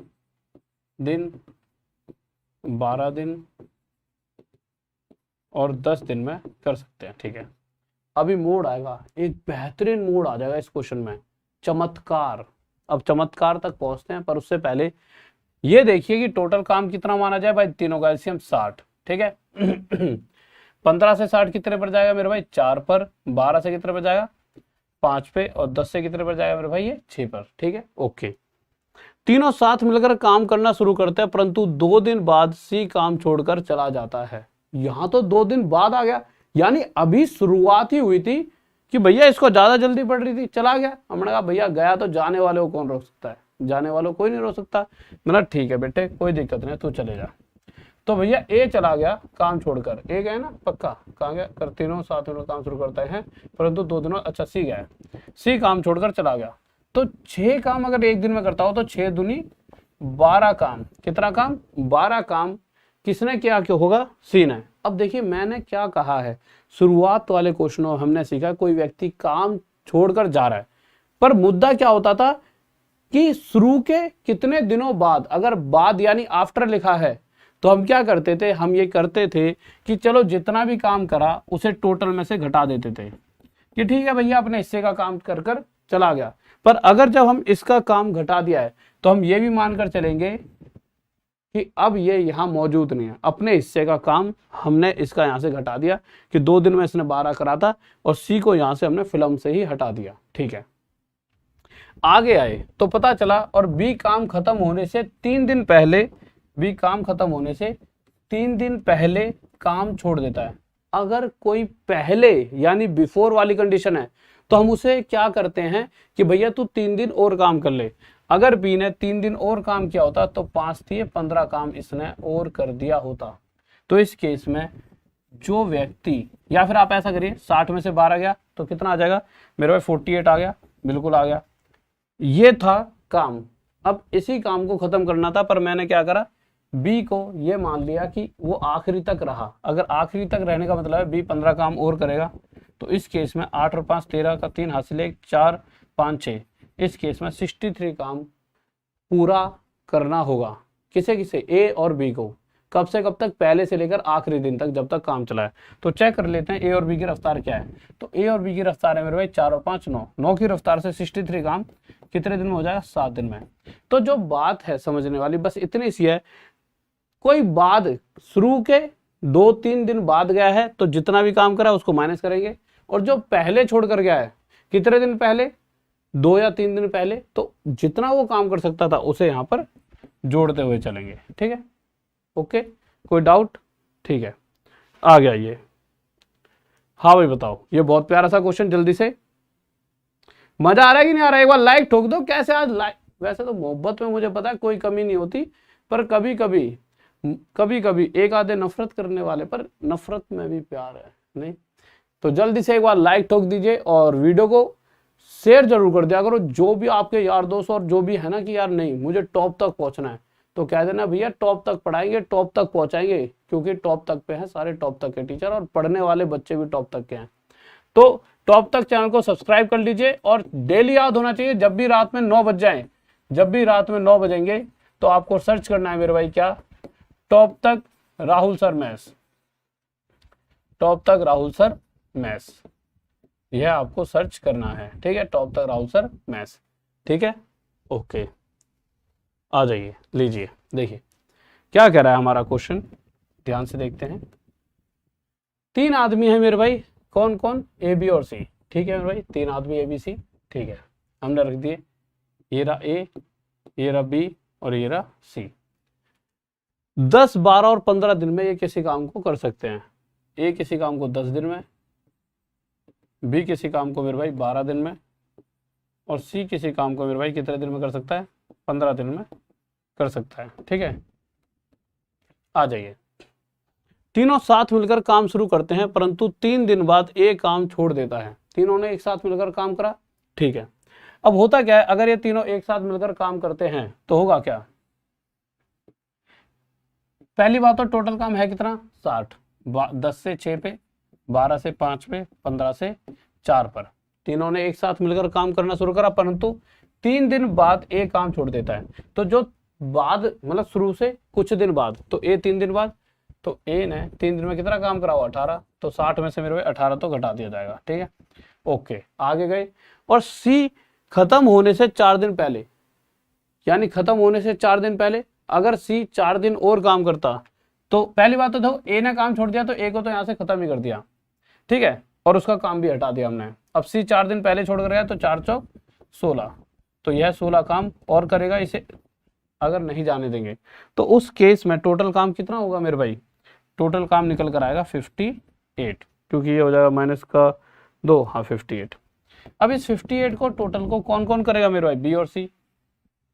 दिन, 12 दिन और 10 दिन में कर सकते हैं। ठीक है, अभी मोड आएगा, एक बेहतरीन मोड आ जाएगा इस क्वेश्चन में, चमत्कार। अब चमत्कार तक पहुंचते हैं, पर उससे पहले ये देखिए कि टोटल काम कितना माना जाए भाई, तीनों का एलसीएम 60। ठीक है 15 से 60 कितने पर जाएगा मेरे भाई, 4 पर। 12 से कितने पर जाएगा, 5 पे। और 10 से कितने पर जाएगा मेरे भाई, ये 6 पर। ठीक है, ओके। तीनों साथ मिलकर काम करना शुरू करते हैं, परंतु 2 दिन बाद सी काम छोड़कर चला जाता है। यहां तो 2 दिन बाद आ गया, यानी अभी शुरुआत ही हुई थी कि भैया इसको ज्यादा जल्दी पड़ रही थी, चला गया। हमने कहा भैया गया तो जाने वाले को कौन रोक सकता है, जाने वालों कोई नहीं रोक सकता। मैंने ठीक है बेटे कोई दिक्कत नहीं, तू चले जा। तो भैया ए चला गया काम छोड़कर, ए गया ना पक्का, कहाँ गया, कर तीनों साथ में काम शुरू करते हैं परंतु 2 दिनों, अच्छा सी गया, सी काम छोड़कर चला गया। तो 6 काम अगर एक दिन में करता हो तो 6 दूनी 12 काम। कितना काम, 12 काम किसने किया, क्यों होगा, सी ने। अब देखिए मैंने क्या कहा है, शुरुआत वाले क्वेश्चनों में हमने सीखा कोई व्यक्ति काम छोड़कर जा रहा है, पर मुद्दा क्या होता था कि शुरू के कितने दिनों बाद, अगर बाद यानी आफ्टर लिखा है तो हम क्या करते थे, हम ये करते थे कि चलो जितना भी काम करा उसे टोटल में से घटा देते थे कि ठीक है भैया अपने हिस्से का काम कर कर चला गया। पर अगर जब हम इसका काम घटा दिया है तो हम ये भी मानकर चलेंगे कि अब ये यहाँ मौजूद नहीं है, अपने हिस्से का काम हमने इसका यहाँ से घटा दिया कि 2 दिन में इसने 12 करा था और सी को यहाँ से हमने फिल्म से ही हटा दिया। ठीक है, आगे आए तो पता चला और बी काम खत्म होने से 3 दिन पहले, बी काम खत्म होने से 3 दिन पहले काम छोड़ देता है। अगर कोई पहले यानी बिफोर वाली कंडीशन है तो हम उसे क्या करते हैं कि भैया तू 3 दिन और काम कर ले। अगर बी ने 3 दिन और काम किया होता तो 5 थी 15 काम इसने और कर दिया होता। तो इस केस में जो व्यक्ति, या फिर आप ऐसा करिए 60 में से 12 गया तो कितना आ जाएगा मेरे भाई, 48 आ गया, बिल्कुल आ गया। ये था काम। अब इसी काम को खत्म करना था, पर मैंने क्या करा, बी को ये मान लिया कि वो आखिरी तक रहा। अगर आखिरी तक रहने का मतलब है बी 15 काम और करेगा, तो इस केस में 8 और 5 13 का 3 हासिल है, 4 5 6, इस केस में 63 काम पूरा करना होगा। किसे किसे, ए और बी को। कब से कब तक, पहले से लेकर आखिरी दिन तक जब तक काम चला है। तो चेक कर लेते हैं ए और बी की रफ्तार क्या है। तो ए और बी की रफ्तार है मेरे भाई 4 और 5 9, 9 की रफ्तार से 63 काम कितने दिन में हो जाएगा, 7 दिन में। तो जो बात है समझने वाली बस इतनी सी है, कोई बाद शुरू के 2-3 दिन बाद गया है तो जितना भी काम करा उसको माइनस करेंगे, और जो पहले छोड़ कर गया है कितने दिन पहले, 2 या 3 दिन पहले, तो जितना वो काम कर सकता था उसे यहाँ पर जोड़ते हुए चलेंगे। ठीक है, ओके, कोई डाउट, ठीक है, आ गया ये। हाँ भाई बताओ, ये बहुत प्यारा सा क्वेश्चन, जल्दी से। मजा आ रहा है कि नहीं आ रहा है, एक बार लाइक ठोक दो। कैसे आज लाइक, वैसे तो मोहब्बत में मुझे पता है कोई कमी नहीं होती, पर कभी कभी एक आधे नफरत करने वाले, पर नफरत में भी प्यार है नहीं। तो जल्दी से एक बार लाइक ठोक दीजिए और वीडियो को शेयर जरूर कर दिया करो। जो भी आपके यार दोस्त और जो भी है ना कि यार नहीं मुझे टॉप तक पहुंचना है, तो कह देना भैया टॉप तक पढ़ाएंगे, टॉप तक पहुंचाएंगे, क्योंकि टॉप तक पे है सारे टॉप तक के टीचर और पढ़ने वाले बच्चे भी टॉप तक के हैं। तो टॉप तक चैनल को सब्सक्राइब कर लीजिए और डेली याद होना चाहिए, जब भी रात में 9 बज जाए, जब भी रात में 9 बजेंगे तो आपको सर्च करना है मेरे भाई, क्या, टॉप तक राहुल सर मैथ्स, टॉप तक राहुल सर मैथ्स, यह आपको सर्च करना है। ठीक है, टॉप तक राहुल सर मैथ्स। ठीक है, ओके, आ जाइए, लीजिए, देखिए क्या कह रहा है हमारा क्वेश्चन, ध्यान से देखते हैं। 3 आदमी है मेरे भाई, कौन कौन, ए बी और सी। ठीक है मेरे भाई, 3 आदमी ए बी सी। ठीक है, हमने रख दिए, ये रहा ए, ये रहा बी और ये रहा सी। 10 12 और 15 दिन में ये किसी काम को कर सकते हैं। ए किसी काम को 10 दिन में, बी किसी काम को मेरे भाई 12 दिन में, और सी किसी काम को मेरे भाई कितने दिन में कर सकता है, 15 दिन में कर सकता है। ठीक है, आ जाइए। तीनों साथ मिलकर काम शुरू करते हैं, परंतु 3 दिन बाद एक काम छोड़ देता है। तीनों ने एक साथ मिलकर काम करा, ठीक है। अब होता क्या है, अगर ये तीनों एक साथ मिलकर काम करते हैं तो होगा क्या, पहली बात तो टोटल काम है कितना 60, 10 से 6 पे, 12 से 5 पे, 15 से 4 पर, तीनों ने एक साथ मिलकर काम करना शुरू करा, परंतु 3 दिन बाद ए काम छोड़ देता है। तो जो बाद मतलब शुरू से कुछ दिन बाद, तो ए 3 दिन बाद, तो ए ने 3 दिन में कितना काम करा हुआ 18, तो 60 में से मेरे 18 तो घटा दिया जाएगा, ठीक है। ओके, आगे गए। और सी खत्म होने से 4 दिन पहले, यानी खत्म होने से 4 दिन पहले अगर सी 4 दिन और काम करता, तो पहली बात तो देखो ए ने काम छोड़ दिया तो ए को तो यहाँ से खत्म ही कर दिया, ठीक है, और उसका काम भी हटा दिया हमने। अब सी 4 दिन पहले छोड़ कर गया तो 4 चौक 16, तो यह 16 काम और करेगा, इसे अगर नहीं जाने देंगे तो उस केस में टोटल काम कितना होगा मेरे भाई, टोटल काम निकल कर आएगा 58, क्योंकि ये हो जाएगा माइनस का 2, हाँ 58। अब इस 58 को टोटल को कौन कौन करेगा मेरे भाई, बी और सी,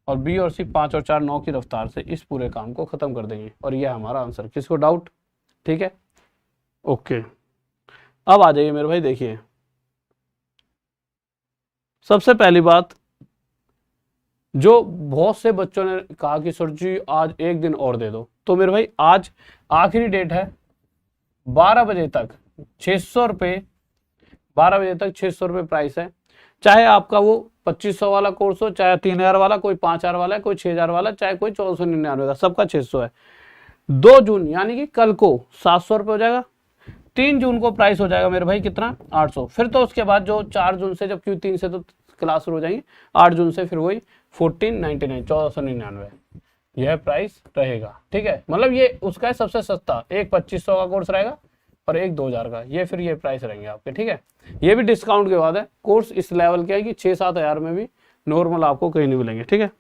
और बी और सी 5 और 4 9 की रफ्तार से इस पूरे काम को खत्म कर देंगे, और यह हमारा आंसर। किसको डाउट, ठीक है। ओके, अब आ जाइए मेरे भाई, देखिए सबसे पहली बात, जो बहुत से बच्चों ने कहा कि सर जी आज एक दिन और दे दो, तो मेरे भाई आज आखिरी डेट है 12 बजे तक 600 रुपये, 12 बजे तक 600 रुपये प्राइस है। चाहे आपका वो 2500 वाला कोर्स हो, चाहे 3000 वाला, कोई 5000 वाला है, कोई 6000 वाला, चाहे कोई 1499 का, सबका 600 है। 2 जून यानी कि कल को 700 रुपये हो जाएगा। 3 जून को प्राइस हो जाएगा मेरे भाई कितना 800। फिर तो उसके बाद जो 4 जून से, जब Q3 से तो क्लास शुरू हो जाएंगी, 8 जून से फिर वही 1499 1499 यह प्राइस रहेगा, ठीक है। मतलब ये उसका है सबसे सस्ता, एक 2500 का कोर्स रहेगा और एक 2000 का, ये फिर ये प्राइस रहेंगे आपके, ठीक है। ये भी डिस्काउंट के बाद है। कोर्स इस लेवल के है कि 6-7 हज़ार में भी नॉर्मल आपको कहीं नहीं मिलेंगे, ठीक है।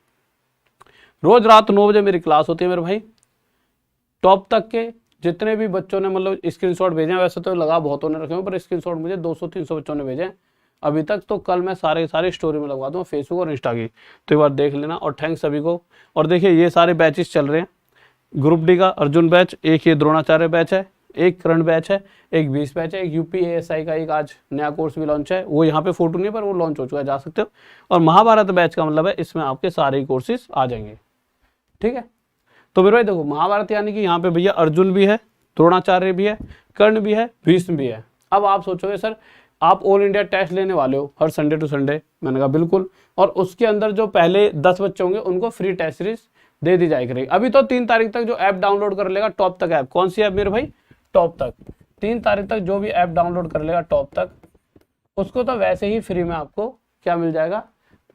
रोज रात 9 बजे मेरी क्लास होती है मेरे भाई। टॉप तक के जितने भी बच्चों ने मतलब स्क्रीनशॉट भेजे हैं, वैसे तो लगा बहुतों ने रखे हुए, पर स्क्रीनशॉट मुझे 200-300 बच्चों ने भेजे हैं अभी तक। तो कल मैं सारे स्टोरी में लगवा दूंगा, फेसबुक और इंस्टा की, तो एक बार देख लेना। और थैंक्स सभी को। और देखिए ये सारे बैचेस चल रहे हैं। ग्रुप डी का अर्जुन बैच, एक ये द्रोणाचार्य बैच है, एक करंट बैच है, एक 20 बैच है, एक UPSI का एक आज नया कोर्स भी लॉन्च है, वो यहाँ पे फोटो नहीं है पर वो लॉन्च हो चुका है, जा सकते हो। और महाभारत बैच का मतलब है इसमें आपके सारे ही कोर्सेज आ जाएंगे, ठीक है। तो मेरे भाई देखो महाभारत यानी कि यहाँ पे भैया अर्जुन भी है, द्रोणाचार्य भी है, कर्ण भी है, भीष्म भी है। अब आप सोचोगे सर आप ऑल इंडिया टेस्ट लेने वाले हो हर संडे टू संडे, मैंने कहा बिल्कुल। और उसके अंदर जो पहले 10 बच्चे होंगे उनको फ्री टेस्ट सीरीज दे दी जाएगी। अभी तो 3 तारीख तक जो ऐप डाउनलोड कर लेगा टॉप तक ऐप, कौन सी ऐप मेरे भाई, टॉप तक, 3 तारीख तक जो भी ऐप डाउनलोड कर लेगा टॉप तक, उसको तो वैसे ही फ्री में आपको क्या मिल जाएगा,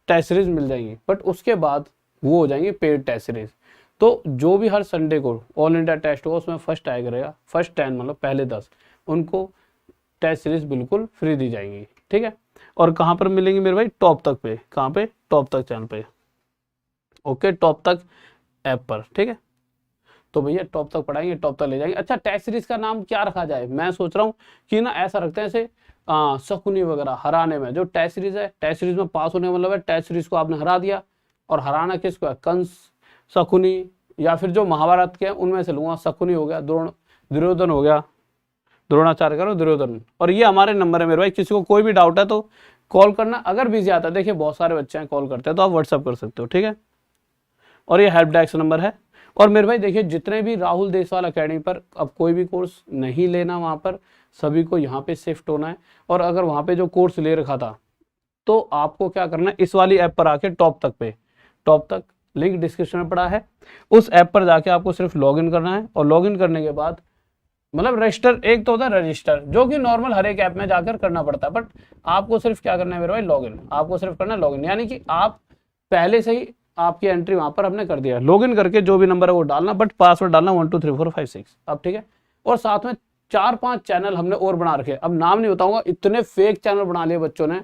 टेस्ट सीरीज मिल जाएंगी। बट उसके बाद वो हो जाएंगी पेड टेस्ट सीरीज। तो जो भी हर संडे को ऑल इंडिया टेस्ट होगा उसमें फर्स्ट आया करेगा, फर्स्ट 10 मतलब पहले 10 उनको टेस्ट सीरीज बिल्कुल फ्री दी जाएंगी, ठीक है। और कहाँ पर मिलेंगी मेरे भाई, टॉप तक पे। कहाँ पे, टॉप तक चैनल पे, ओके, टॉप तक ऐप पर, ठीक है। तो भैया टॉप तक पढ़ाएंगे, टॉप तक ले जाएंगे। अच्छा टेस्ट सीरीज का नाम क्या रखा जाए, मैं सोच रहा हूँ कि ना ऐसा रखते हैं जैसे शकुनी वगैरह हराने में। जो टेस्ट सीरीज है, टेस्ट सीरीज में पास होने का मतलब है टेस्ट सीरीज को आपने हरा दिया। और हराना किसको है, कंस, शकुनी, या फिर जो महाभारत के हैं उनमें से लूंगा, शकुनी हो गया, दुर्योधन हो गया, द्रोणाचार्य करो, दुर्योधन। और ये हमारे नंबर है मेरे भाई, किसी को कोई भी डाउट है तो कॉल करना। अगर बिजी आता है, देखिए बहुत सारे बच्चे हैं कॉल करते हैं, तो आप व्हाट्सअप कर सकते हो, ठीक है। और ये हेल्प डेस्क नंबर है। और मेरे भाई देखिए जितने भी राहुल देसवाल अकेडमी पर अब कोई भी कोर्स नहीं लेना, वहाँ पर सभी को यहाँ पे शिफ्ट होना है। और अगर वहाँ पे जो कोर्स ले रखा था तो आपको क्या करना है, इस वाली ऐप पर आके टॉप तक पे, टॉप तक लिंक डिस्क्रिप्शन में पड़ा है, उस ऐप पर जाके आपको सिर्फ लॉगिन करना है। और लॉगिन करने के बाद मतलब रजिस्टर, एक तो होता है रजिस्टर जो कि नॉर्मल हर एक ऐप में जाकर करना पड़ता है, बट आपको सिर्फ क्या करना है मेरे भाई, लॉगिन। आपको सिर्फ करना है लॉगिन, यानी कि आप पहले से ही आपकी एंट्री वहां पर हमने कर दिया है। लॉगिन करके जो भी नंबर है वो डालना, बट पासवर्ड डालना 1 2 3 4 5 6, अब ठीक है। और साथ में 4-5 चैनल हमने और बना रखे, अब नाम नहीं बताऊंगा, इतने फेक चैनल बना लिए बच्चों ने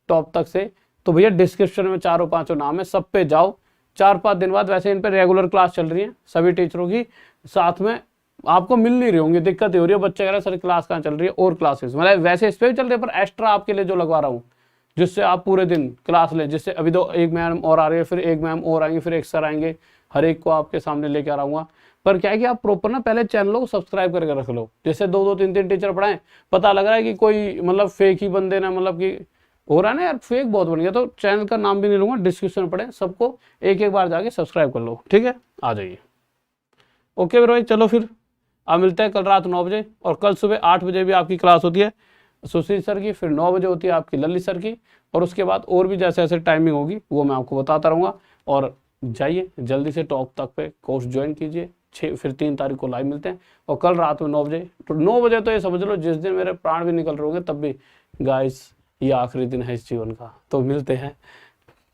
टॉप तक से। तो भैया डिस्क्रिप्शन में 4-5 नाम है, सब पे जाओ। 4-5 दिन बाद वैसे इन पे रेगुलर क्लास चल रही है सभी टीचरों की, साथ में आपको मिल नहीं रही होंगी, दिक्कत हो रही है, बच्चे कह रहे हैं सर क्लास कहाँ चल रही है, और क्लासेस मतलब वैसे इस पे भी चल रही है, पर एक्स्ट्रा आपके लिए जो लगवा रहा हूँ जिससे आप पूरे दिन क्लास लें। जिससे अभी तो एक मैम और आ रही है, फिर एक मैम और आएंगे, फिर एक सर आएंगे, हर एक को आपके सामने लेके आ रहूँगा। पर क्या है कि आप प्रॉपर ना पहले चैनलों को सब्सक्राइब करके रख लो। जैसे 2-2 3-3 टीचर पढ़ाएं, पता लग रहा है कि कोई मतलब फेक ही बंदे ना, मतलब कि हो रहा है ना यार, फेक बहुत बन गया। तो चैनल का नाम भी नहीं लूंगा, डिस्क्रिप्शन में पढ़े, सबको एक एक बार जाके सब्सक्राइब कर लो, ठीक है। आ जाइए, ओके मेरे भाई, चलो फिर आप मिलते हैं कल रात 9 बजे, और कल सुबह 8 बजे भी आपकी क्लास होती है सुशील सर की, फिर 9 बजे होती है आपकी ललित सर की, और उसके बाद और भी जैसे जैसे टाइमिंग होगी वो मैं आपको बताता रहूँगा। और जाइए जल्दी से टॉप तक पे कोर्स ज्वाइन कीजिए। फिर 3 तारीख को लाइव मिलते हैं, और कल रात में 9 बजे। तो 9 बजे तो ये समझ लो जिस दिन मेरे प्राण भी निकल रहे होंगे तब भी गाइस ये आखिरी दिन है इस जीवन का। तो मिलते हैं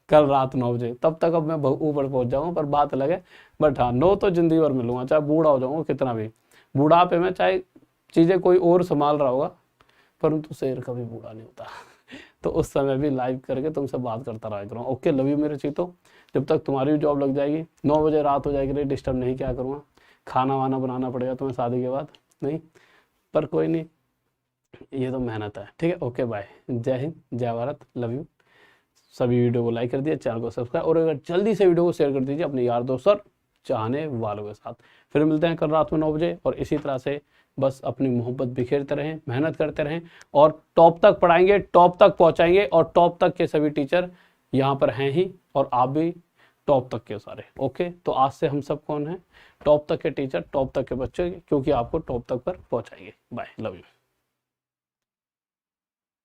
कल रात 9 बजे। तब तक अब मैं ऊपर पहुंच जाऊंगा, पर बात अलग है। बट हाँ, 9 तो जिंदगी भर मिलूंगा, चाहे बूढ़ा हो जाऊंगा कितना भी। बुढ़ापे में चाहे चीजें कोई और संभाल रहा होगा, परंतु शेर कभी बूढ़ा नहीं होता। तो उस समय भी लाइव करके तुमसे बात करता रहा करूँगा। ओके, लव यू मेरे चीतों। जब तक तुम्हारी भी जॉब लग जाएगी, 9 बजे रात हो जाएगी, डिस्टर्ब नहीं क्या करूँगा। खाना वाना बनाना पड़ेगा तुम्हें शादी के बाद, नहीं पर कोई नहीं, ये तो मेहनत है। ठीक है, ओके बाय, जय हिंद, जय भारत, लव यू। सभी वीडियो को लाइक कर दिए, चैनल को सब्सक्राइब, और अगर जल्दी से वीडियो को शेयर कर दीजिए अपने यार दोस्त और चाहने वालों के साथ। फिर मिलते हैं कल रात में 9 बजे, और इसी तरह से बस अपनी मोहब्बत बिखेरते रहें, मेहनत करते रहें, और टॉप तक पढ़ाएंगे, टॉप तक पहुंचाएंगे। और टॉप तक के सभी टीचर यहाँ पर हैं ही, और आप भी टॉप तक के सारे। ओके, तो आज से हम सब कौन हैं? टॉप तक के टीचर, टॉप तक के बच्चे, क्योंकि आपको टॉप तक पर पहुंचाएंगे। Bye, love you.